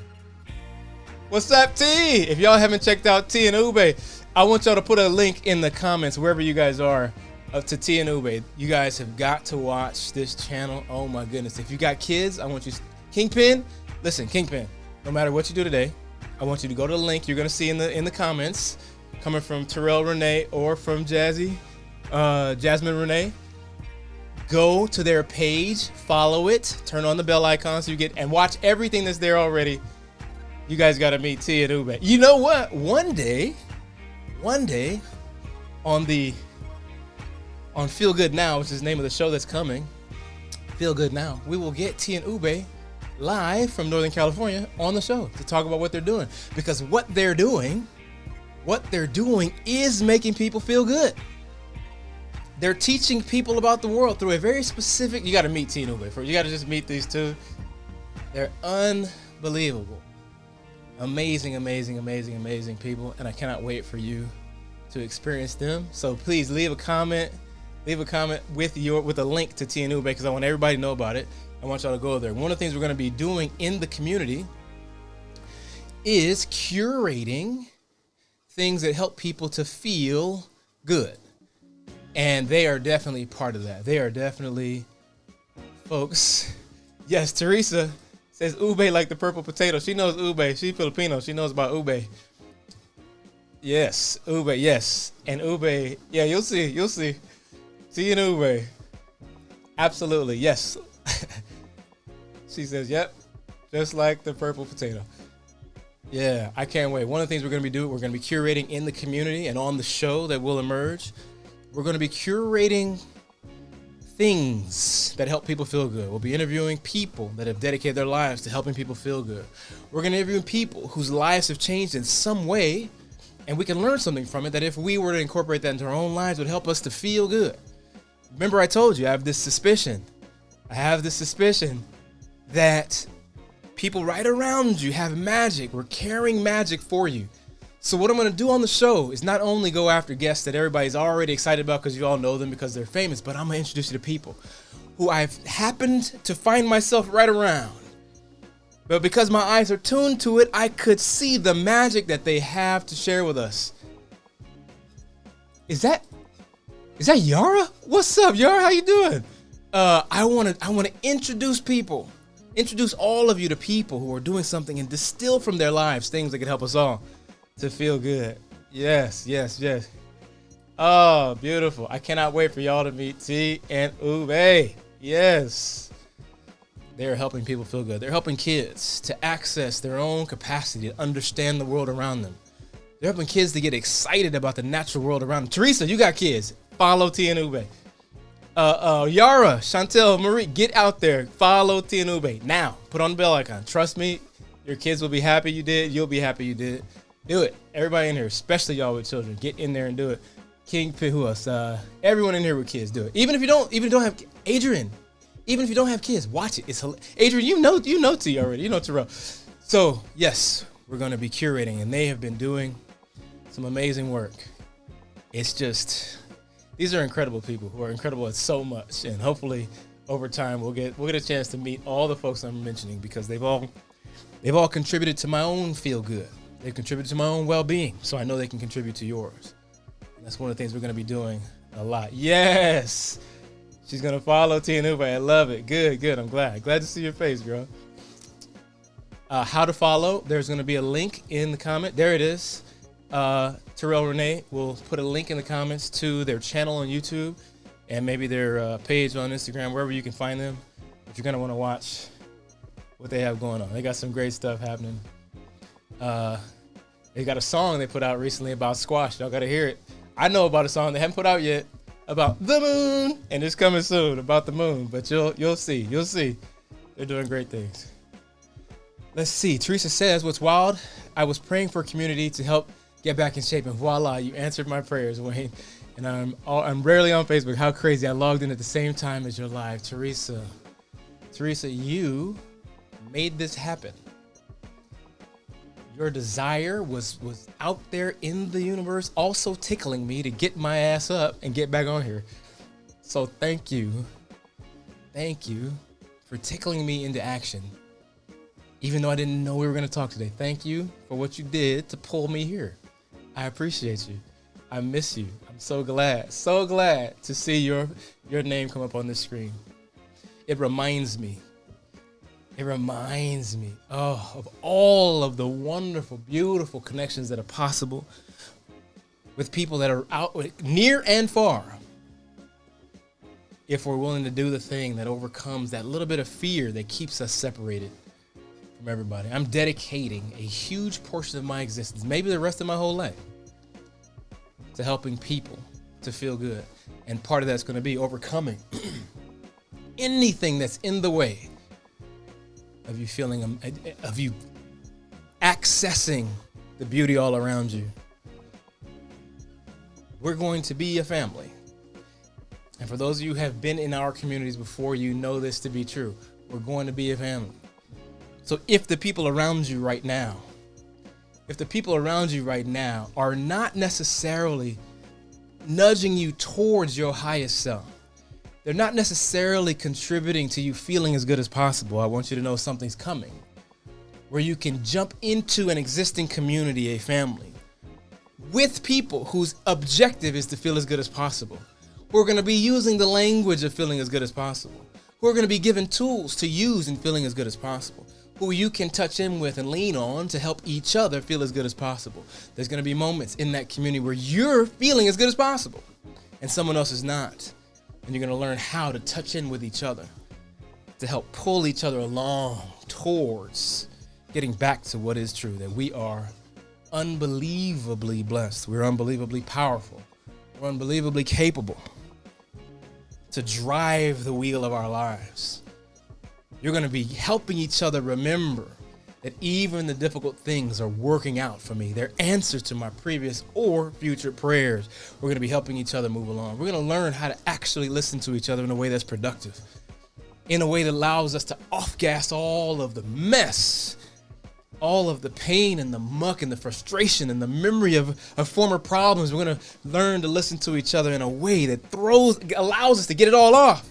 What's up, T? If y'all haven't checked out T and Ube, I want y'all to put a link in the comments wherever you guys are to T and Ube. You guys have got to watch this channel. Oh my goodness. If you got kids, I want you, Kingpin, listen, Kingpin, no matter what you do today, I want you to go to the link you're going to see in the comments, coming from Terrell Renee or from Jasmine Renee. Go to their page, follow it, turn on the bell icon so you get, and watch everything that's there already. You guys got to meet T and Ube. You know what? One day on Feel Good Now, which is the name of the show that's coming, Feel Good Now, we will get T and Ube live from Northern California on the show to talk about what they're doing. Because what they're doing is making people feel good. They're teaching people about the world through a very specific, you got to meet T and Ube first. You got to just meet these two. They're unbelievable. Amazing, amazing, amazing, amazing people. And I cannot wait for you to experience them. So please leave a comment, leave a comment with a link to Tia and Ube because I want everybody to know about it. I want y'all to go there. One of the things we're going to be doing in the community is curating things that help people to feel good. And they are definitely part of that. They are definitely folks. Yes, Teresa says ube like the purple potato. She knows ube. She's Filipino. She knows about ube. Yes, ube, yes. And ube, yeah, you'll see. You'll see. See you in ube. Absolutely, yes. She says, yep, just like the purple potato. Yeah, I can't wait. One of the things we're going to be doing, we're going to be curating in the community and on the show that will emerge. We're going to be curating things that help people feel good. We'll be interviewing people that have dedicated their lives to helping people feel good. We're going to interview people whose lives have changed in some way, and we can learn something from it that if we were to incorporate that into our own lives would help us to feel good. Remember I told you I have this suspicion that people right around you have magic. We're carrying magic for you. So what I'm going to do on the show is not only go after guests that everybody's already excited about because you all know them because they're famous, but I'm going to introduce you to people who I've happened to find myself right around. But because my eyes are tuned to it, I could see the magic that they have to share with us. Is that Yara? What's up, Yara? How you doing? I want to introduce all of you to people who are doing something and distill from their lives things that can help us all to feel good. Yes. Oh, beautiful. I cannot wait for y'all to meet T and Ube. Yes. They're helping people feel good. They're helping kids to access their own capacity to understand the world around them. They're helping kids to get excited about the natural world around them. Teresa, you got kids. Follow T and Ube. Yara, Chantel, Marie, get out there. Follow T and Ube. Now, put on the bell icon. Trust me, your kids will be happy you did. You'll be happy you did. Do it. Everybody in here, especially y'all with children, get in there and do it. Kingpin, who else? Everyone in here with kids, do it. Even if you don't have Adrian. Even if you don't have kids, watch it. It's hilarious. Adrian, you know T already. You know Terrell. So yes, we're gonna be curating, and they have been doing some amazing work. It's just these are incredible people who are incredible at so much, and hopefully over time we'll get a chance to meet all the folks I'm mentioning because they've all contributed to my own feel good. They've contributed to my own well-being, so I know they can contribute to yours. And that's one of the things we're going to be doing a lot. Yes, she's going to follow T and Ube. I love it. Good. I'm glad to see your face, girl. How to follow? There's going to be a link in the comment. There it is. Terrell Renee will put a link in the comments to their channel on YouTube and maybe their page on Instagram, wherever you can find them. If you're going to want to watch what they have going on. They got some great stuff happening. They got a song they put out recently about squash. Y'all got to hear it. I know about a song they haven't put out yet about the moon, and it's coming soon about the moon, but you'll see. They're doing great things. Let's see. Teresa says, what's wild? I was praying for a community to help get back in shape, and voila, you answered my prayers, Wayne. And I'm rarely on Facebook. How crazy. I logged in at the same time as your live. Teresa, you made this happen. Your desire was out there in the universe, also tickling me to get my ass up and get back on here. So thank you. Thank you for tickling me into action. Even though I didn't know we were going to talk today. Thank you for what you did to pull me here. I appreciate you. I miss you. I'm so glad to see your name come up on the screen. It reminds me of all of the wonderful, beautiful connections that are possible with people that are out near and far. If we're willing to do the thing that overcomes that little bit of fear that keeps us separated from everybody. I'm dedicating a huge portion of my existence, maybe the rest of my whole life, to helping people to feel good. And part of that's going to be overcoming anything that's in the way of you feeling, of you accessing the beauty all around you. We're going to be a family. And for those of you who have been in our communities before, you know this to be true. We're going to be a family. So if the people around you right now are not necessarily nudging you towards your highest self. They're not necessarily contributing to you feeling as good as possible. I want you to know something's coming where you can jump into an existing community, a family, with people whose objective is to feel as good as possible. We're going to be using the language of feeling as good as possible. We're going to be given tools to use in feeling as good as possible, who you can touch in with and lean on to help each other feel as good as possible. There's going to be moments in that community where you're feeling as good as possible and someone else is not. And you're going to learn how to touch in with each other to help pull each other along towards getting back to what is true, that we are unbelievably blessed. We're unbelievably powerful. We're unbelievably capable to drive the wheel of our lives. You're going to be helping each other remember that even the difficult things are working out for me. They're answers to my previous or future prayers. We're going to be helping each other move along. We're going to learn how to actually listen to each other in a way that's productive, in a way that allows us to off-gas all of the mess, all of the pain and the muck and the frustration and the memory of former problems. We're going to learn to listen to each other in a way that allows us to get it all off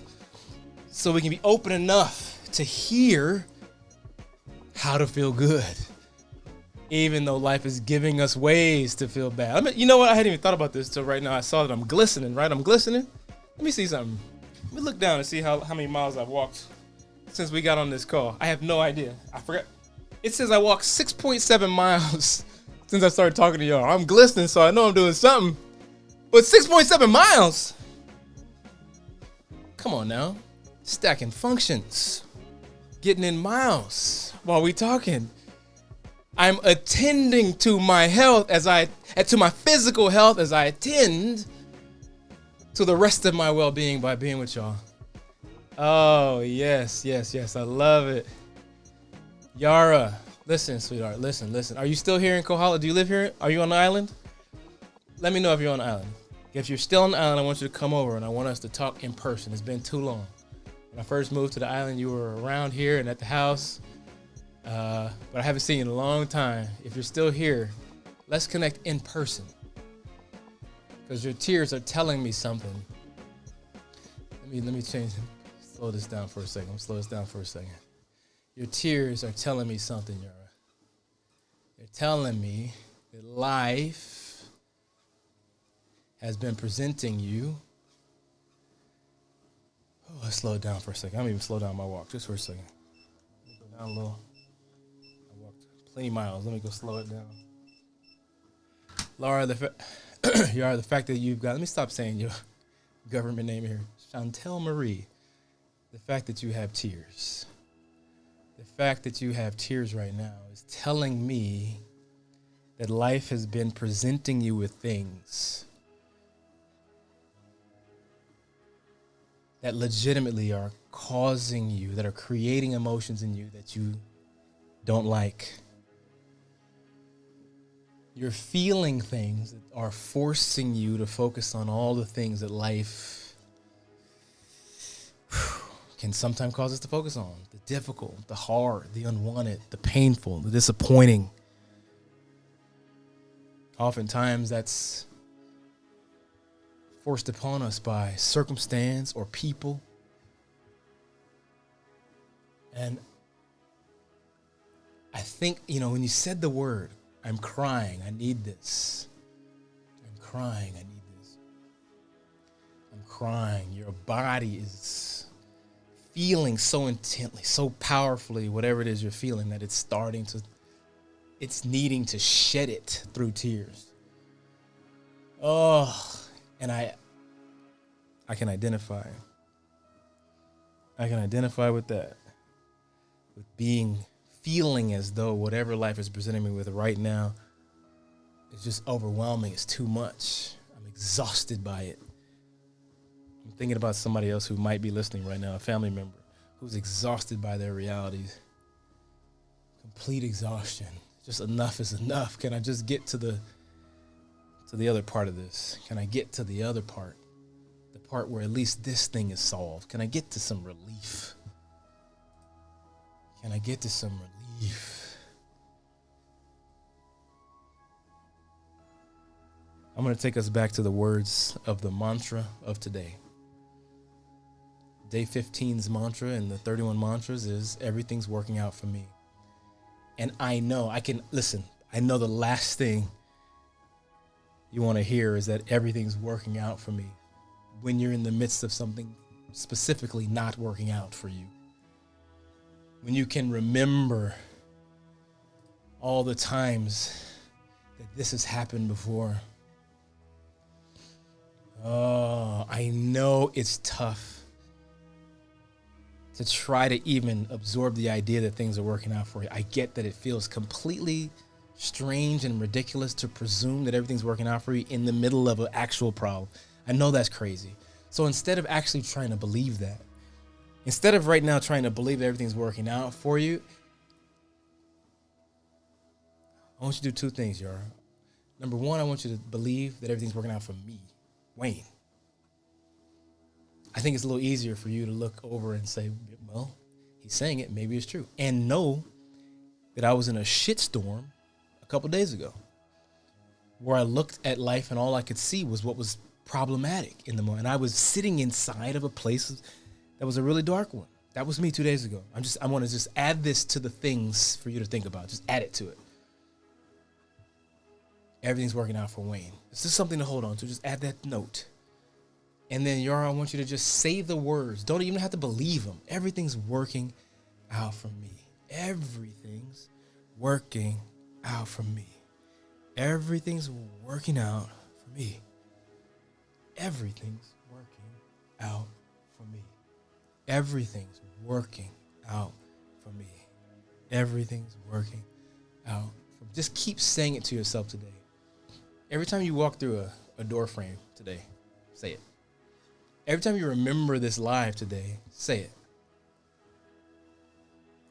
so we can be open enough to hear how to feel good, even though life is giving us ways to feel bad. I mean, you know what? I hadn't even thought about this till right now. I saw that I'm glistening, right? I'm glistening. Let me see something. Let me look down and see how many miles I've walked since we got on this call. I have no idea. I forgot. It says I walked 6.7 miles since I started talking to y'all. I'm glistening, so I know I'm doing something. But 6.7 miles? Come on now. Stacking functions. Getting in miles while we talking. I'm attending to my health to my physical health as I attend to the rest of my well-being by being with y'all. Oh, yes. I love it. Yara, listen, sweetheart, listen. Are you still here in Kohala? Do you live here? Are you on the island? Let me know if you're on the island. If you're still on the island, I want you to come over and I want us to talk in person. It's been too long. When I first moved to the island, you were around here and at the house, but I haven't seen you in a long time. If you're still here, let's connect in person, because your tears are telling me something. Let me slow this down for a second. Your tears are telling me something, Yara. They're telling me that life has been presenting you. Oh, let's slow it down for a second. I'm even slow down my walk just for a second. Let me go down a little. I walked plenty miles. Let me go slow it down. Laura, Yara, the fact that you've got, let me stop saying your government name here. Chantel Marie. The fact that you have tears. The fact that you have tears right now is telling me that life has been presenting you with things that legitimately are causing you, that are creating emotions in you that you don't like. You're feeling things that are forcing you to focus on all the things that life can sometimes cause us to focus on. The difficult, the hard, the unwanted, the painful, the disappointing. Oftentimes that's forced upon us by circumstance or people. And I think, when you said the word, I'm crying, I need this. I'm crying, I need this. I'm crying. Your body is feeling so intently, so powerfully, whatever it is you're feeling, that it's needing to shed it through tears. Oh, and I can identify. I can identify with that. With feeling as though whatever life is presenting me with right now is just overwhelming. It's too much. I'm exhausted by it. I'm thinking about somebody else who might be listening right now, a family member who's exhausted by their realities. Complete exhaustion. Just enough is enough. Can I just get to the other part of this? Can I get to the other part? The part where at least this thing is solved. Can I get to some relief? Can I get to some relief? I'm going to take us back to the words of the mantra of today. Day 15's mantra and the 31 mantras is everything's working out for me. And I know I know the last thing you want to hear is that everything's working out for me when you're in the midst of something specifically not working out for you. When you can remember all the times that this has happened before. Oh, I know it's tough to try to even absorb the idea that things are working out for you. I get that it feels completely strange and ridiculous to presume that everything's working out for you in the middle of an actual problem. I know that's crazy. So instead of actually trying to believe that, instead of right now trying to believe that everything's working out for you, I want you to do two things, Yara. Number one, I want you to believe that everything's working out for me, Wayne. I think it's a little easier for you to look over and say, well, he's saying it, maybe it's true. And know that I was in a shitstorm a couple days ago where I looked at life and all I could see was what was problematic in the moment. And I was sitting inside of a place that was a really dark one. That was me 2 days ago. I want to just add this to the things for you to think about. Just add it to it. Everything's working out for Wayne. It's just something to hold on to. Just add that note. And then, Yara, I want you to just say the words. Don't even have to believe them. Everything's working out for me. Everything's working out for me. Everything's working out for me. Everything's working out for me. Everything's working out for me. Everything's working out for me. Just keep saying it to yourself today. Every time you walk through a door frame today, say it. Every time you remember this live today, say it.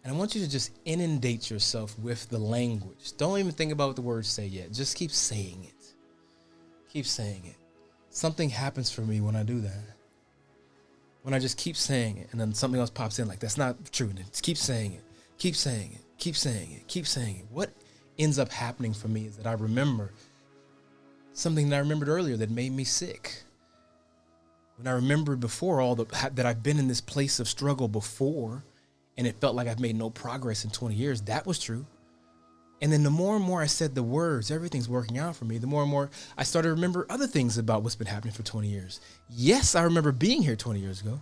And I want you to just inundate yourself with the language. Don't even think about what the words say yet. Just keep saying it. Keep saying it. Something happens for me when I do that. When I just keep saying it and then something else pops in like, that's not true. And just keep saying it. Keep saying it. Keep saying it. Keep saying it. What ends up happening for me is that I remember something that I remembered earlier that made me sick. When I remembered before that I've been in this place of struggle before and it felt like I've made no progress in 20 years, that was true. And then the more and more I said the words, everything's working out for me, the more and more I started to remember other things about what's been happening for 20 years. Yes, I remember being here 20 years ago.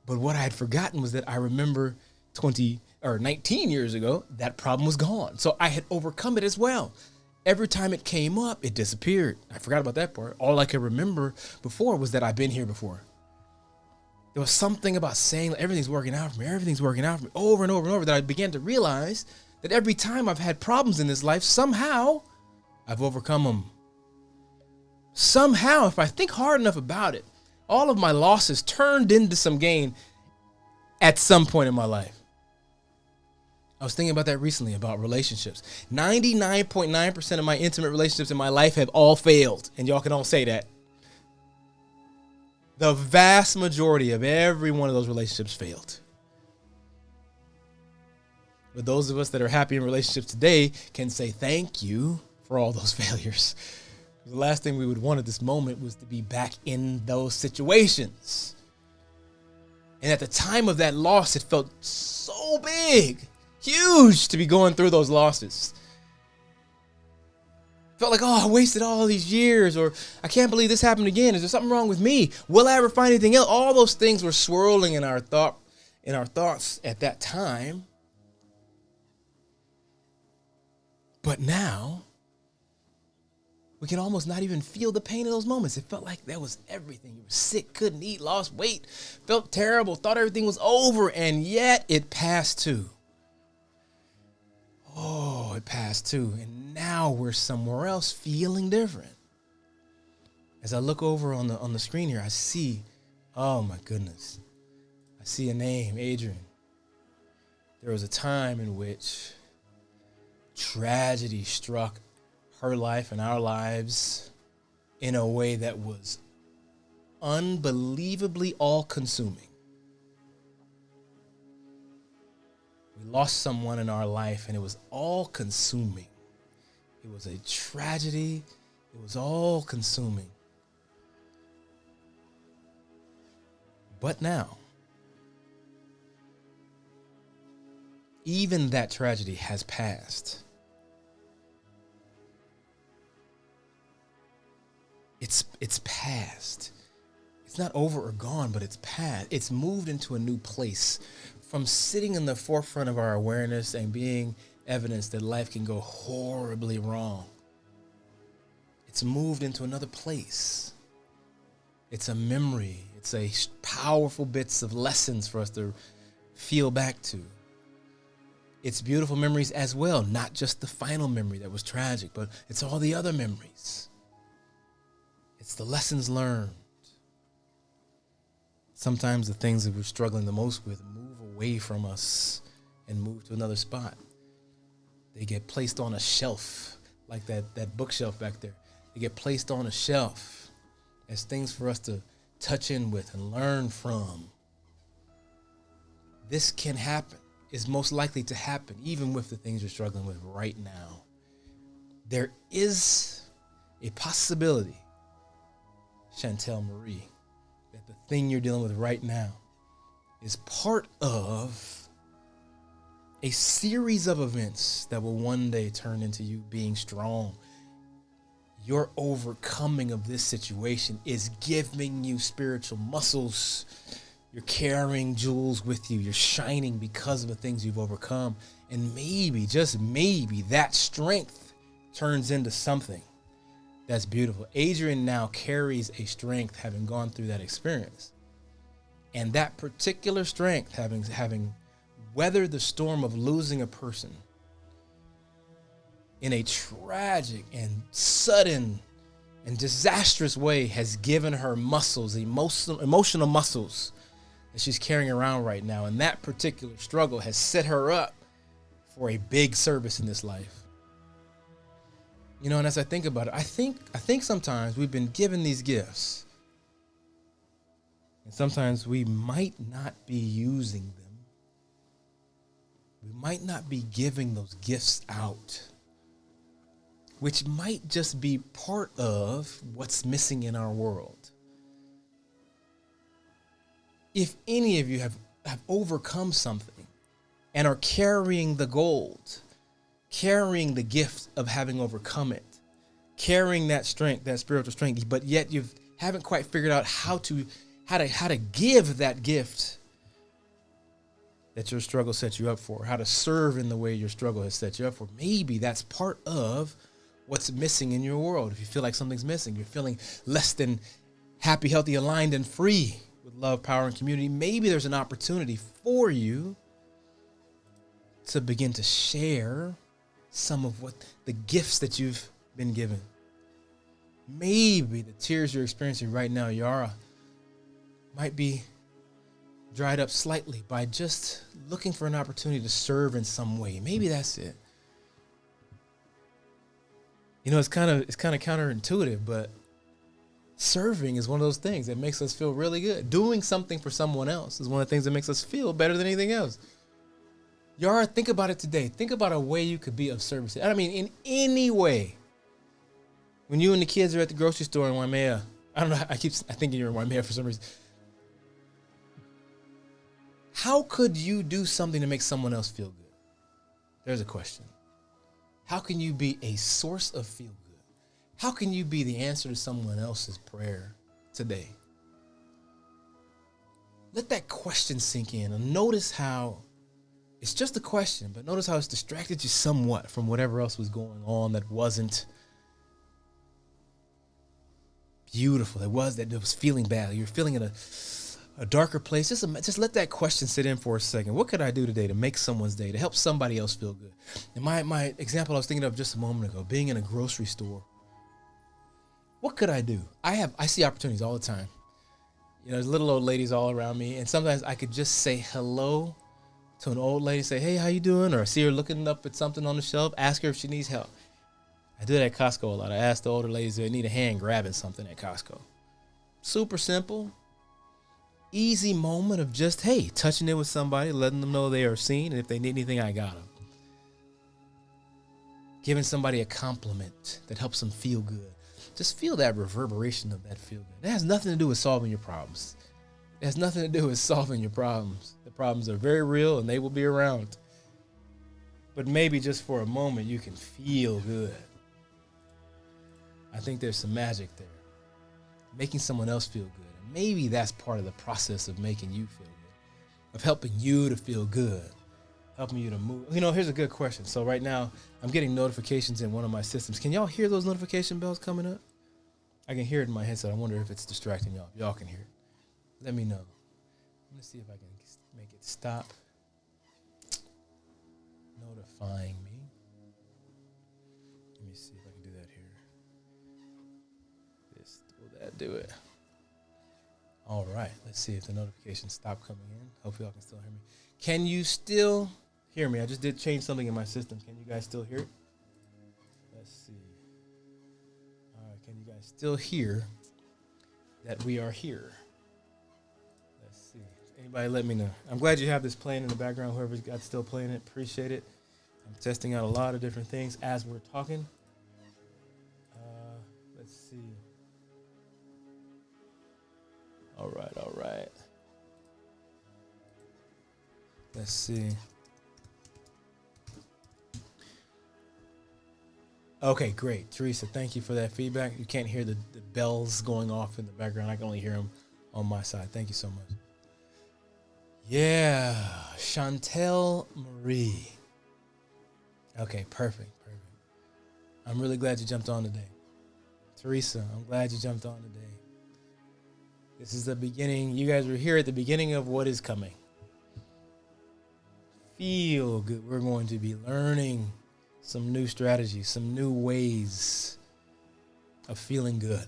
But what I had forgotten was that I remember 19 years ago, that problem was gone. So I had overcome it as well. Every time it came up, it disappeared. I forgot about that part. All I could remember before was that I've been here before. There was something about saying everything's working out for me, everything's working out for me, over and over and over, that I began to realize that every time I've had problems in this life, somehow I've overcome them. Somehow, if I think hard enough about it, all of my losses turned into some gain at some point in my life. I was thinking about that recently, about relationships. 99.9% of my intimate relationships in my life have all failed. And y'all can all say that. The vast majority of every one of those relationships failed. But those of us that are happy in relationships today can say thank you for all those failures. The last thing we would want at this moment was to be back in those situations. And at the time of that loss, it felt so big. Huge to be going through those losses. Felt like, oh, I wasted all these years, or I can't believe this happened again. Is there something wrong with me? Will I ever find anything else? All those things were swirling in our thoughts at that time. But now, we can almost not even feel the pain of those moments. It felt like that was everything. You were sick, couldn't eat, lost weight, felt terrible, thought everything was over, and yet it passed too. Oh, it passed too. And now we're somewhere else feeling different. As I look over on the screen here, I see, oh my goodness, I see a name, Adrian. There was a time in which tragedy struck her life and our lives in a way that was unbelievably all-consuming. We lost someone in our life, and it was all-consuming. It was a tragedy It was all consuming. But now, even that tragedy has passed. It's past. It's not over or gone, but it's past. It's moved into a new place. From sitting in the forefront of our awareness and being evidence that life can go horribly wrong, it's moved into another place. It's a memory. It's a powerful bits of lessons for us to feel back to. It's beautiful memories as well, not just the final memory that was tragic, but it's all the other memories. It's the lessons learned. Sometimes the things that we're struggling the most with move away from us and move to another spot. They get placed on a shelf, like that bookshelf back there. They get placed on a shelf as things for us to touch in with and learn from. This can happen, is most likely to happen, even with the things you're struggling with right now. There is a possibility, Chantel Marie, that the thing you're dealing with right now is part of a series of events that will one day turn into you being strong. Your overcoming of this situation is giving you spiritual muscles. You're carrying jewels with you. You're shining because of the things you've overcome. And maybe, just maybe, that strength turns into something that's beautiful. Adrian now carries a strength having gone through that experience. And that particular strength, having weathered the storm of losing a person in a tragic and sudden and disastrous way, has given her muscles, emotional muscles that she's carrying around right now. And that particular struggle has set her up for a big service in this life. You know, and as I think about it, I think sometimes we've been given these gifts, and sometimes we might not be using them. We might not be giving those gifts out, which might just be part of what's missing in our world. If any of you have overcome something and are carrying the gold, carrying the gift of having overcome it, carrying that strength, that spiritual strength, but yet you haven't quite figured out how to give that gift that your struggle set you up for, how to serve in the way your struggle has set you up for. Maybe that's part of what's missing in your world. If you feel like something's missing, you're feeling less than happy, healthy, aligned, and free with love, power, and community, maybe there's an opportunity for you to begin to share some of what the gifts that you've been given. Maybe the tears you're experiencing right now, Yara, might be dried up slightly by just looking for an opportunity to serve in some way. Maybe that's it. You know, it's kind of counterintuitive, but serving is one of those things that makes us feel really good. Doing something for someone else is one of the things that makes us feel better than anything else. Yara, think about it today. Think about a way you could be of service. I mean, in any way. When you and the kids are at the grocery store in Waimea, I don't know, I thinking you're in Waimea for some reason. How could you do something to make someone else feel good? There's a question. How can you be a source of feel good? How can you be the answer to someone else's prayer today? Let that question sink in and notice how it's just a question, but notice how it's distracted you somewhat from whatever else was going on that wasn't beautiful. That was feeling bad. You're feeling in a darker place. Just let that question sit in for a second. What could I do today to make someone's day, to help somebody else feel good? And my example I was thinking of just a moment ago, being in a grocery store. What could I do? I see opportunities all the time. You know, there's little old ladies all around me, and sometimes I could just say hello to an old lady, say, hey, how you doing? Or see her looking up at something on the shelf, ask her if she needs help. I do that at Costco a lot. I ask the older ladies if they need a hand grabbing something at Costco. Super simple, easy moment of just, hey, touching it with somebody, letting them know they are seen, and if they need anything, I got them. Giving somebody a compliment that helps them feel good. just feel that reverberation of that feel good. It has nothing to do with solving your problems. It has nothing to do with solving your problems. The problems are very real and they will be around. But maybe just for a moment you can feel good. I think there's some magic there. Making someone else feel good. And maybe that's part of the process of making you feel good. Of helping you to feel good. Helping you to move. You know, here's a good question. So right now, I'm getting notifications in one of my systems. Can y'all hear those notification bells coming up? I can hear it in my headset. I wonder if it's distracting y'all. If y'all can hear it, let me know. I'm going to see if I can make it stop notifying me. Let me see if I can do that here. Will that do it? All right. Let's see if the notifications stop coming in. Hopefully y'all can still hear me. Can you still hear me? I just did change something in my system. Can you guys still hear it? Let's see. All right. Can you guys still hear that we are here? Let's see. Anybody let me know. I'm glad you have this playing in the background. Whoever's got still playing it, appreciate it. I'm testing out a lot of different things as we're talking. Let's see. All right. Let's see. Okay, great. Teresa, thank you for that feedback. You can't hear the bells going off in the background. I can only hear them on my side. Thank you so much. Yeah, Chantel Marie. Okay, perfect. I'm really glad you jumped on today. Teresa, I'm glad you jumped on today. This is the beginning. You guys were here at the beginning of what is coming. Feel good. We're going to be learning some new strategies, some new ways of feeling good.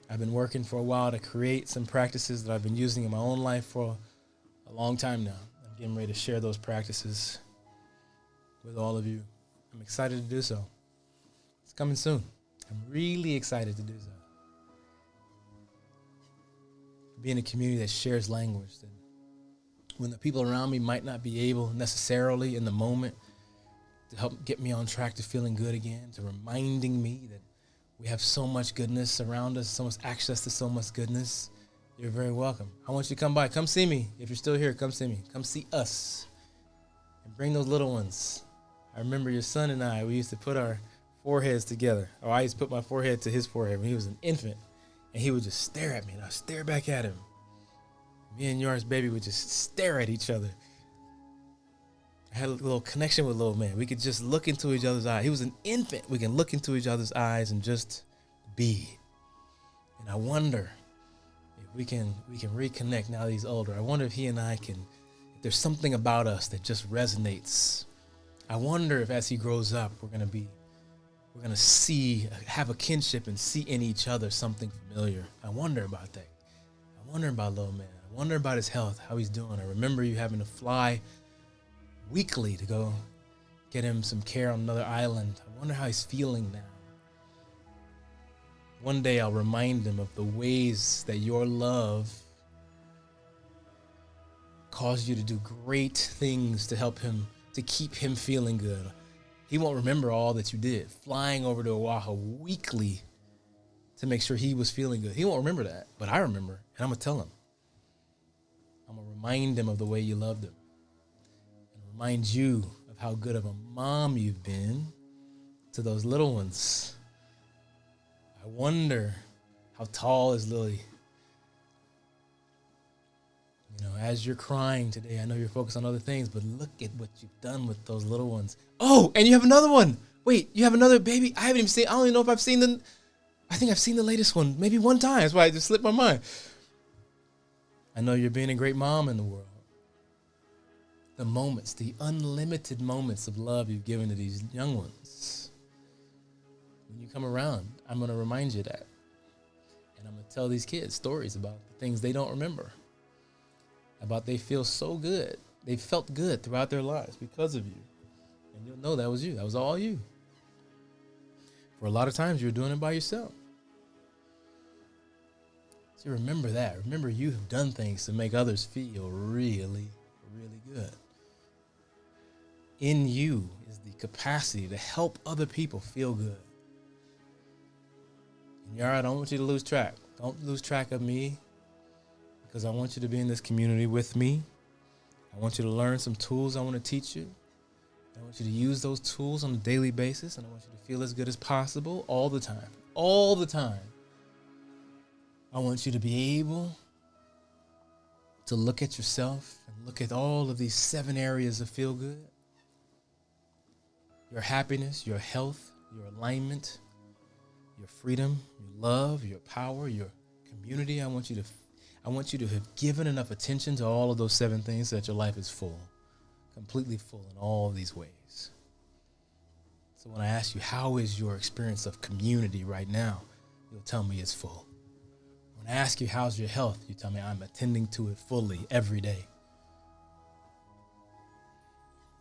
I've been working for a while to create some practices that I've been using in my own life for a long time now. I'm getting ready to share those practices with all of you. I'm excited to do so. It's coming soon. I'm really excited to do so. Be in a community that shares language, that when the people around me might not be able necessarily in the moment to help get me on track to feeling good again, to reminding me that we have so much goodness around us, so much access to so much goodness, you're very welcome. I want you to come by. Come see me. If you're still here, come see me. Come see us. And bring those little ones. I remember your son and I, we used to put our foreheads together. Or I used to put my forehead to his forehead when he was an infant. And he would just stare at me, and I'd stare back at him. Me and yours, baby, would just stare at each other. I had a little connection with little man. We could just look into each other's eyes. He was an infant. We can look into each other's eyes and just be. And I wonder if we can reconnect now that he's older. I wonder if he and I can, if there's something about us that just resonates. I wonder if as he grows up, we're going to see, have a kinship and see in each other something familiar. I wonder about that. I wonder about little man. I wonder about his health, how he's doing. I remember you having to fly weekly to go get him some care on another island. I wonder how he's feeling now. One day I'll remind him of the ways that your love caused you to do great things to help him, to keep him feeling good. He won't remember all that you did, flying over to Oahu weekly to make sure he was feeling good. He won't remember that, but I remember, and I'm going to tell him. I'm going to remind him of the way you loved him. And remind you of how good of a mom you've been to those little ones. I wonder how tall is Lily. You know, as you're crying today, I know you're focused on other things, but look at what you've done with those little ones. Oh, and you have another one. Wait, you have another baby? I don't even know if I've seen the, I think I've seen the latest one, maybe one time. That's why it just slipped my mind. I know you're being a great mom in the world. The moments, the unlimited moments of love you've given to these young ones. When you come around, I'm going to remind you that. And I'm going to tell these kids stories about the things they don't remember. About they feel so good. They felt good throughout their lives because of you. And you'll know that was you. That was all you. For a lot of times, you were doing it by yourself. So remember that. Remember you have done things to make others feel really, really good. In you is the capacity to help other people feel good. And Yara, I don't want you to lose track. Don't lose track of me, because I want you to be in this community with me. I want you to learn some tools I want to teach you. I want you to use those tools on a daily basis, and I want you to feel as good as possible all the time. All the time. I want you to be able to look at yourself and look at all of these 7 areas of feel good. Your happiness, your health, your alignment, your freedom, your love, your power, your community. I want you to have given enough attention to all of those 7 things so that your life is full, completely full in all of these ways. So when I ask you, how is your experience of community right now? You'll tell me it's full. When I ask you, how's your health? You tell me I'm attending to it fully every day.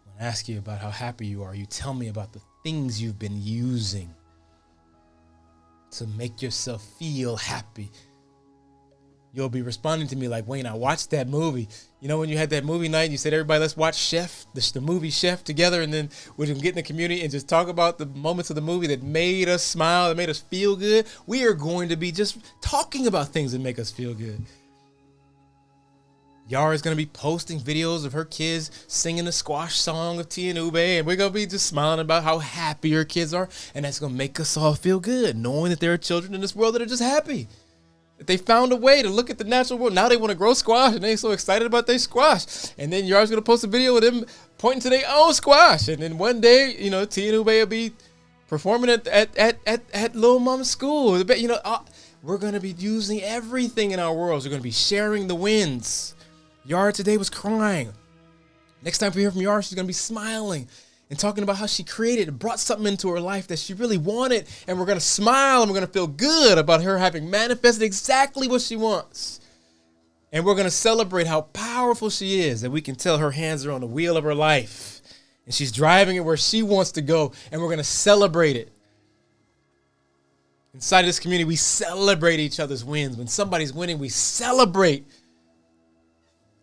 When I ask you about how happy you are, you tell me about the things you've been using to make yourself feel happy. You'll be responding to me like, Wayne, I watched that movie. You know, when you had that movie night, you said, everybody, let's watch Chef, the movie Chef together. And then we can get in the community and just talk about the moments of the movie that made us smile, that made us feel good. We are going to be just talking about things that make us feel good. Yara's going to be posting videos of her kids singing the squash song of Tia and Ube, and we're going to be just smiling about how happy her kids are. And that's going to make us all feel good, knowing that there are children in this world that are just happy. That they found a way to look at the natural world. Now they want to grow squash, and they're so excited about their squash. And then Yara's going to post a video of them pointing to their own squash. And then one day, you know, Tia and Ube will be performing at Lil Mama's school. You know, we're going to be using everything in our worlds. We're going to be sharing the wins. Yara today was crying. Next time we hear from Yara, she's going to be smiling and talking about how she created and brought something into her life that she really wanted. And we're going to smile and we're going to feel good about her having manifested exactly what she wants. And we're going to celebrate how powerful she is, that we can tell her hands are on the wheel of her life and she's driving it where she wants to go. And we're going to celebrate it. Inside of this community, we celebrate each other's wins. When somebody's winning, we celebrate.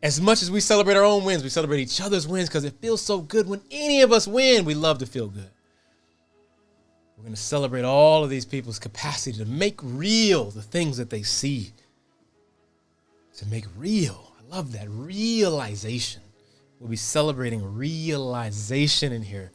As much as we celebrate our own wins, we celebrate each other's wins because it feels so good when any of us win. We love to feel good. We're going to celebrate all of these people's capacity to make real the things that they see. To make real. I love that. Realization. We'll be celebrating realization in here.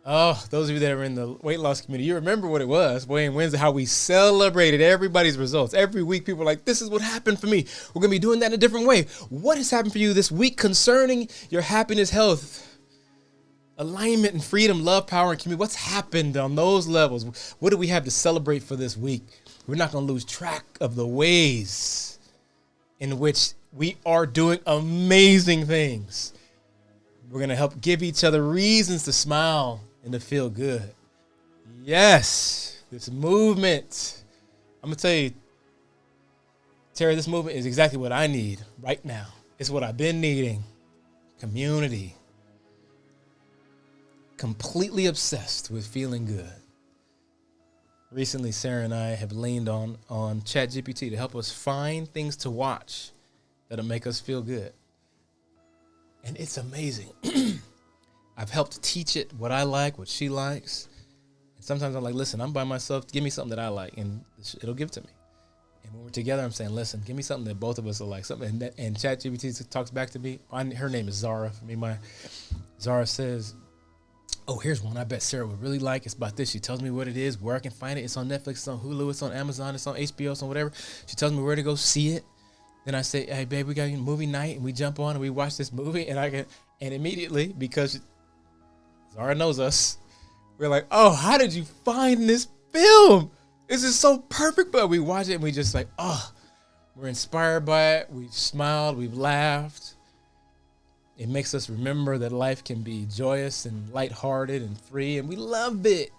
Oh, those of you that are in the weight loss community, you remember what it was, Wayne Wednesday, how we celebrated everybody's results. Every week, people were like, this is what happened for me. We're going to be doing that in a different way. What has happened for you this week concerning your happiness, health, alignment, and freedom, love, power, and community? What's happened on those levels? What do we have to celebrate for this week? We're not going to lose track of the ways in which we are doing amazing things. We're going to help give each other reasons to smile and to feel good. Yes, this movement. I'm going to tell you, Terry, this movement is exactly what I need right now. It's what I've been needing. Community. Completely obsessed with feeling good. Recently, Sarah and I have leaned on ChatGPT to help us find things to watch that'll make us feel good. And it's amazing. I've helped teach it what I like, what she likes. And sometimes I'm like, listen, I'm by myself. Give me something that I like, and it'll give it to me. And when we're together, I'm saying, listen, give me something that both of us will like. Something, and ChatGPT talks back to me. Her name is Zara. For me, Zara says, oh, here's one I bet Sarah would really like. It's about this. She tells me what it is, where I can find it. It's on Netflix, it's on Hulu, it's on Amazon, it's on HBO, it's on whatever. She tells me where to go see it. Then I say, hey, babe, we got a movie night, and we jump on and we watch this movie. And immediately, because Zara knows us, we're like, oh, how did you find this film? This is so perfect. But we watch it and we just like, oh, we're inspired by it. We've smiled, we've laughed. It makes us remember that life can be joyous and lighthearted and free, and we love it.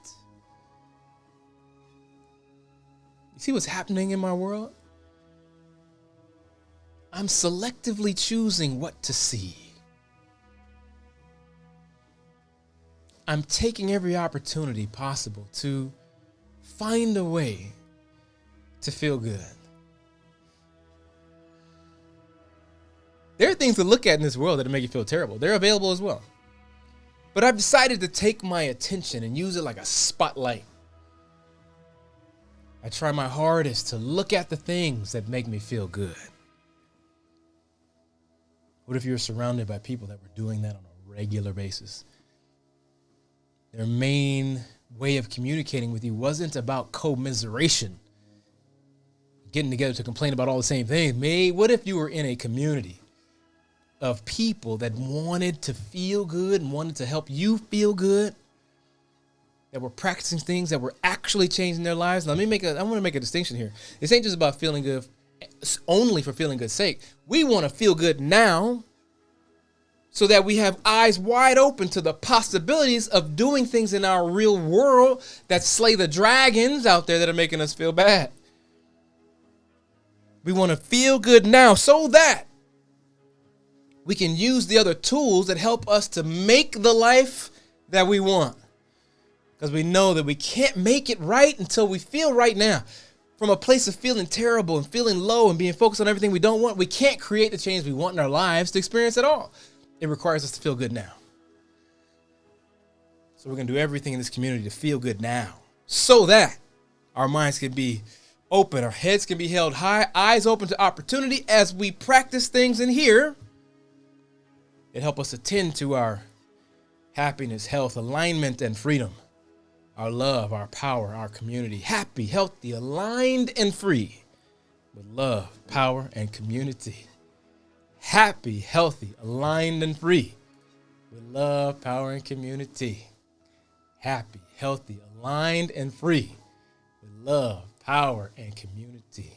You see what's happening in my world? I'm selectively choosing what to see. I'm taking every opportunity possible to find a way to feel good. There are things to look at in this world that make you feel terrible. They're available as well. But I've decided to take my attention and use it like a spotlight I try my hardest to look at the things that make me feel good. What if you were surrounded by people that were doing that on a regular basis? Their main way of communicating with you wasn't about commiseration, getting together to complain about all the same things. What if you were in a community of people that wanted to feel good and wanted to help you feel good, that were practicing things that were actually changing their lives? I want to make a distinction here. This ain't just about feeling good only for feeling good's sake. We want to feel good now so that we have eyes wide open to the possibilities of doing things in our real world that slay the dragons out there that are making us feel bad. We want to feel good now so that we can use the other tools that help us to make the life that we want. Because we know that we can't make it right until we feel right now. From a place of feeling terrible and feeling low and being focused on everything we don't want, we can't create the change we want in our lives to experience it all. It requires us to feel good now. So we're going to do everything in this community to feel good now so that our minds can be open, our heads can be held high, eyes open to opportunity as we practice things in here. It helps us attend to our happiness, health, alignment, and freedom. Our love, our power, our community. Happy, healthy, aligned, and free with love, power, and community. Happy, healthy, aligned, and free with love, power, and community. Happy, healthy, aligned, and free with love, power, and community.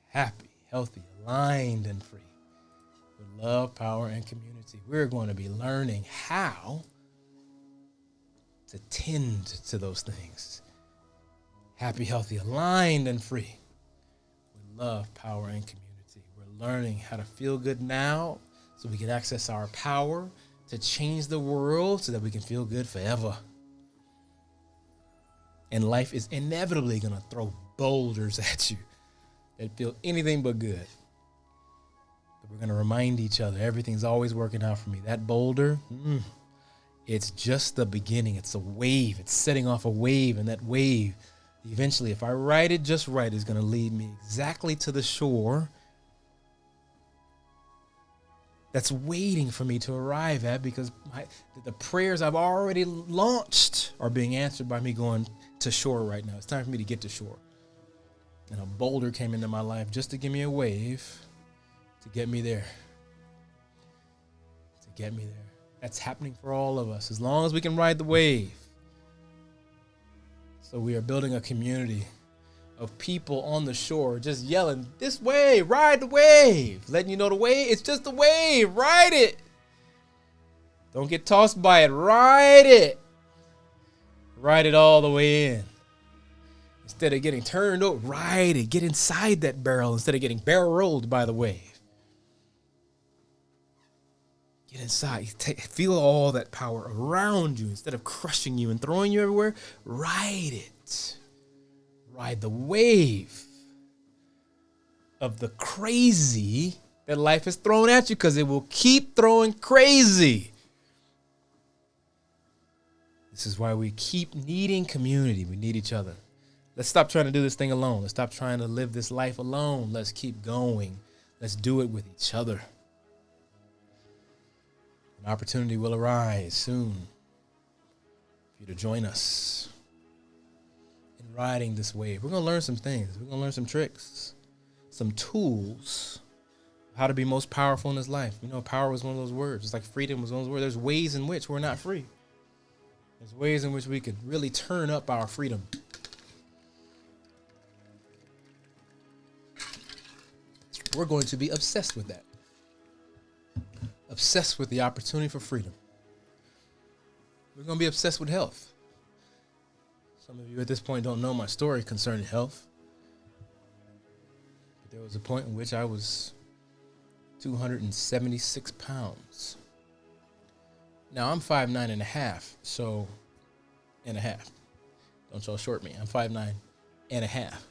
Happy, healthy, aligned, and free with love, power, and community. We're going to be learning how to tend to those things. Happy, healthy, aligned, and free with love, power, and community. We're learning how to feel good now so we can access our power to change the world so that we can feel good forever. And life is inevitably going to throw boulders at you that feel anything but good. But we're going to remind each other everything's always working out for me. That boulder, it's just the beginning. It's a wave. It's setting off a wave, and that wave, eventually, if I ride it just right, is going to lead me exactly to the shore that's waiting for me to arrive at, because the prayers I've already launched are being answered by me going to shore right now. It's time for me to get to shore. And a boulder came into my life just to give me a wave to get me there. To get me there. That's happening for all of us, as long as we can ride the wave. So we are building a community of people on the shore just yelling, "This way, ride the wave," letting you know the wave, it's just the wave, ride it. Don't get tossed by it, ride it. Ride it all the way in. Instead of getting turned over, ride it, get inside that barrel instead of getting barrel rolled by the wave. Get inside, feel all that power around you instead of crushing you and throwing you everywhere. Ride it. Ride the wave of the crazy that life has thrown at you, because it will keep throwing crazy. This is why we keep needing community. We need each other. Let's stop trying to do this thing alone. Let's stop trying to live this life alone. Let's keep going. Let's do it with each other. An opportunity will arise soon for you to join us in riding this wave. We're going to learn some things. We're going to learn some tricks, some tools, how to be most powerful in this life. You know, power was one of those words. It's like freedom was one of those words. There's ways in which we're not free. There's ways in which we could really turn up our freedom. We're going to be obsessed with that. Obsessed with the opportunity for freedom. We're going to be obsessed with health. Some of you at this point don't know my story concerning health. But there was a point in which I was 276 pounds. Now I'm 5'9" and a half, so and a half. Don't y'all short me. I'm 5'9" and a half.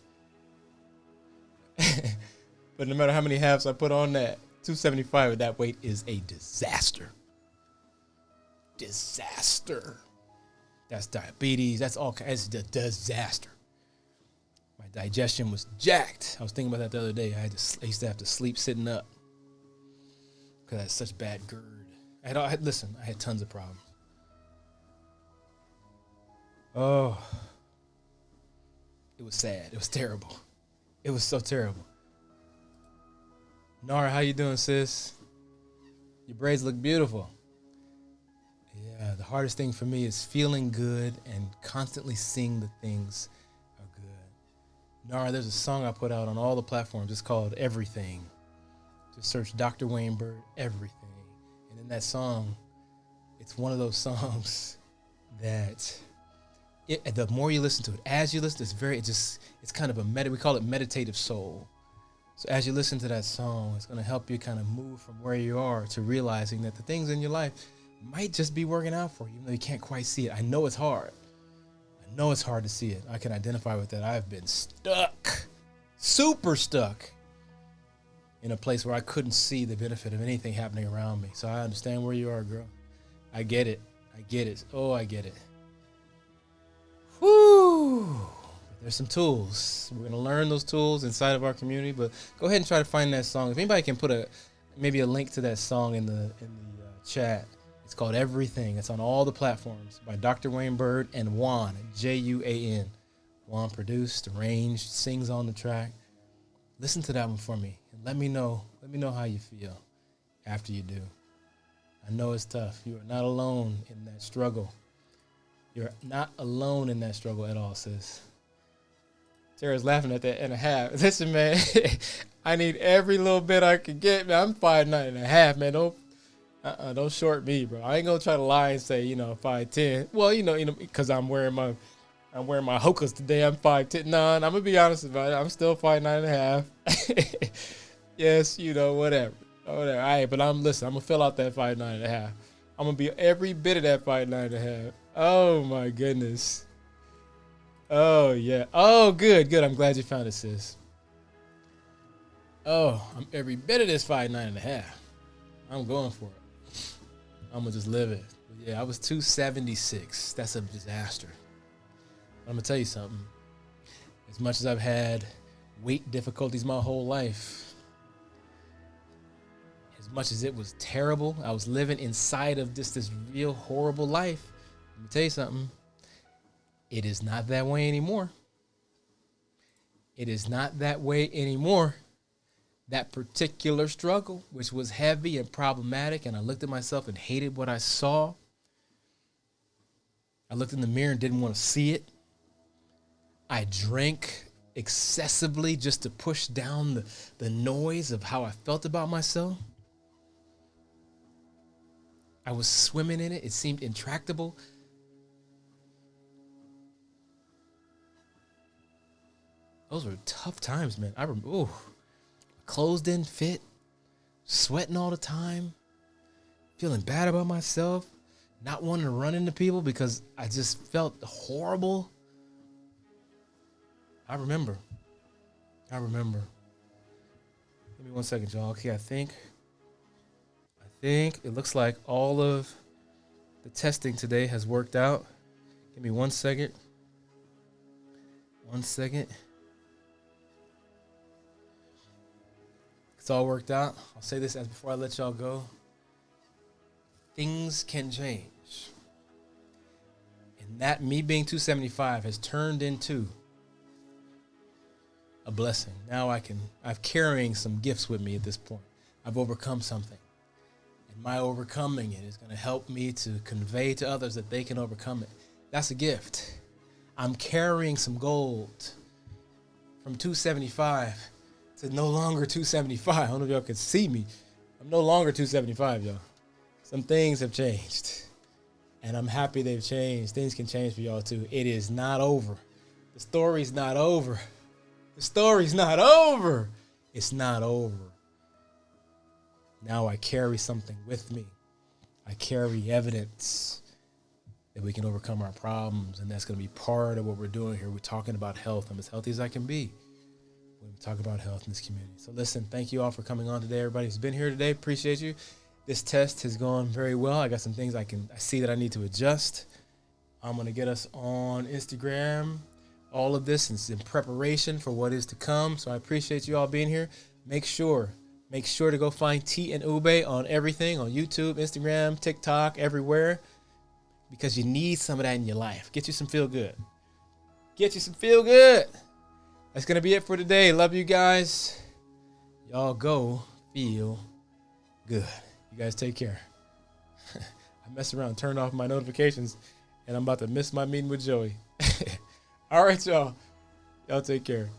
But no matter how many halves I put on that, 275 at that weight is a disaster. Disaster. That's diabetes. That's all kinds of disaster. digestion was jacked. I was thinking about that the other day. I used to have to sleep sitting up because I had such bad GERD. I had tons of problems. Oh, it was sad. It was terrible. It was so terrible. Nara, how you doing, sis? Your braids look beautiful. Yeah, the hardest thing for me is feeling good and constantly seeing the things are good. Nara, there's a song I put out on all the platforms. It's called Everything. Just search Dr. Wayne Bird, Everything. And in that song, it's one of those songs that the more you listen to it, as you listen, it's kind of we call it meditative soul. So as you listen to that song, it's going to help you kind of move from where you are to realizing that the things in your life might just be working out for you, even though you can't quite see it. I know it's hard. I know it's hard to see it. I can identify with that. I've been stuck, super stuck, in a place where I couldn't see the benefit of anything happening around me. So I understand where you are, girl. I get it. I get it. Oh, I get it. Whoo! There's some tools. We're going to learn those tools inside of our community, but go ahead and try to find that song. If anybody can put maybe a link to that song in the chat. It's called Everything. It's on all the platforms by Dr. Wayne Bird and Juan, Juan. Juan produced, arranged, sings on the track. Listen to that one for me and let me know how you feel after you do. I know it's tough. You are not alone in that struggle. You're not alone in that struggle at all, sis. Tara's laughing at that and a half. Listen, man, I need every little bit I can get, man. I'm 5'9" and a half, man. Don't short me, bro. I ain't gonna try to lie and say, 5'10". Well, because I'm wearing my Hokas today. I'm 5'10". No, I'm gonna be honest about it. I'm still 5'9" and a half. Yes, whatever. All right, but I'm gonna fill out that 5'9" and a half. I'm gonna be every bit of that 5'9" and a half. Oh my goodness. Oh yeah. Oh, good. I'm glad you found it, sis. Oh, I'm every bit of this 5'9" and a half. I'm going for it. I'm gonna just live it. But yeah, I was 276. That's a disaster. I'm gonna tell you something. As much as I've had weight difficulties my whole life, as much as it was terrible, I was living inside of this real horrible life. Let me tell you something. It is not that way anymore. It is not that way anymore. That particular struggle, which was heavy and problematic, and I looked at myself and hated what I saw. I looked in the mirror and didn't want to see it. I drank excessively just to push down the noise of how I felt about myself. I was swimming in it. It seemed intractable. Those were tough times, man. I remember, clothes didn't fit, sweating all the time, feeling bad about myself, not wanting to run into people because I just felt horrible. I remember. Give me 1 second, y'all. Okay, I think it looks like all of the testing today has worked out. Give me 1 second. 1 second. It's all worked out. I'll say this before I let y'all go. Things can change. And that me being 275 has turned into a blessing. Now I'm carrying some gifts with me at this point. I've overcome something. And my overcoming it is going to help me to convey to others that they can overcome it. That's a gift. I'm carrying some gold from 275 to no longer 275. I don't know if y'all can see me. I'm no longer 275, y'all. Some things have changed. And I'm happy they've changed. Things can change for y'all too. It is not over. The story's not over. The story's not over. It's not over. Now I carry something with me. I carry evidence that we can overcome our problems. And that's going to be part of what we're doing here. We're talking about health. I'm as healthy as I can be when we talk about health in this community. So listen, thank you all for coming on today. Everybody who's been here today, appreciate you. This test has gone very well. I got some things I see that I need to adjust. I'm going to get us on Instagram all of this is in preparation for what is to come. So I appreciate you all being here. Make sure to go find T and Ube on everything, on YouTube, Instagram, TikTok, everywhere, because you need some of that in your life. Get you some feel good. Get you some feel good. That's going to be it for today. Love you guys. Y'all go feel good. You guys take care. I messed around, turned off my notifications, and I'm about to miss my meeting with Joey. All right, y'all. Y'all take care.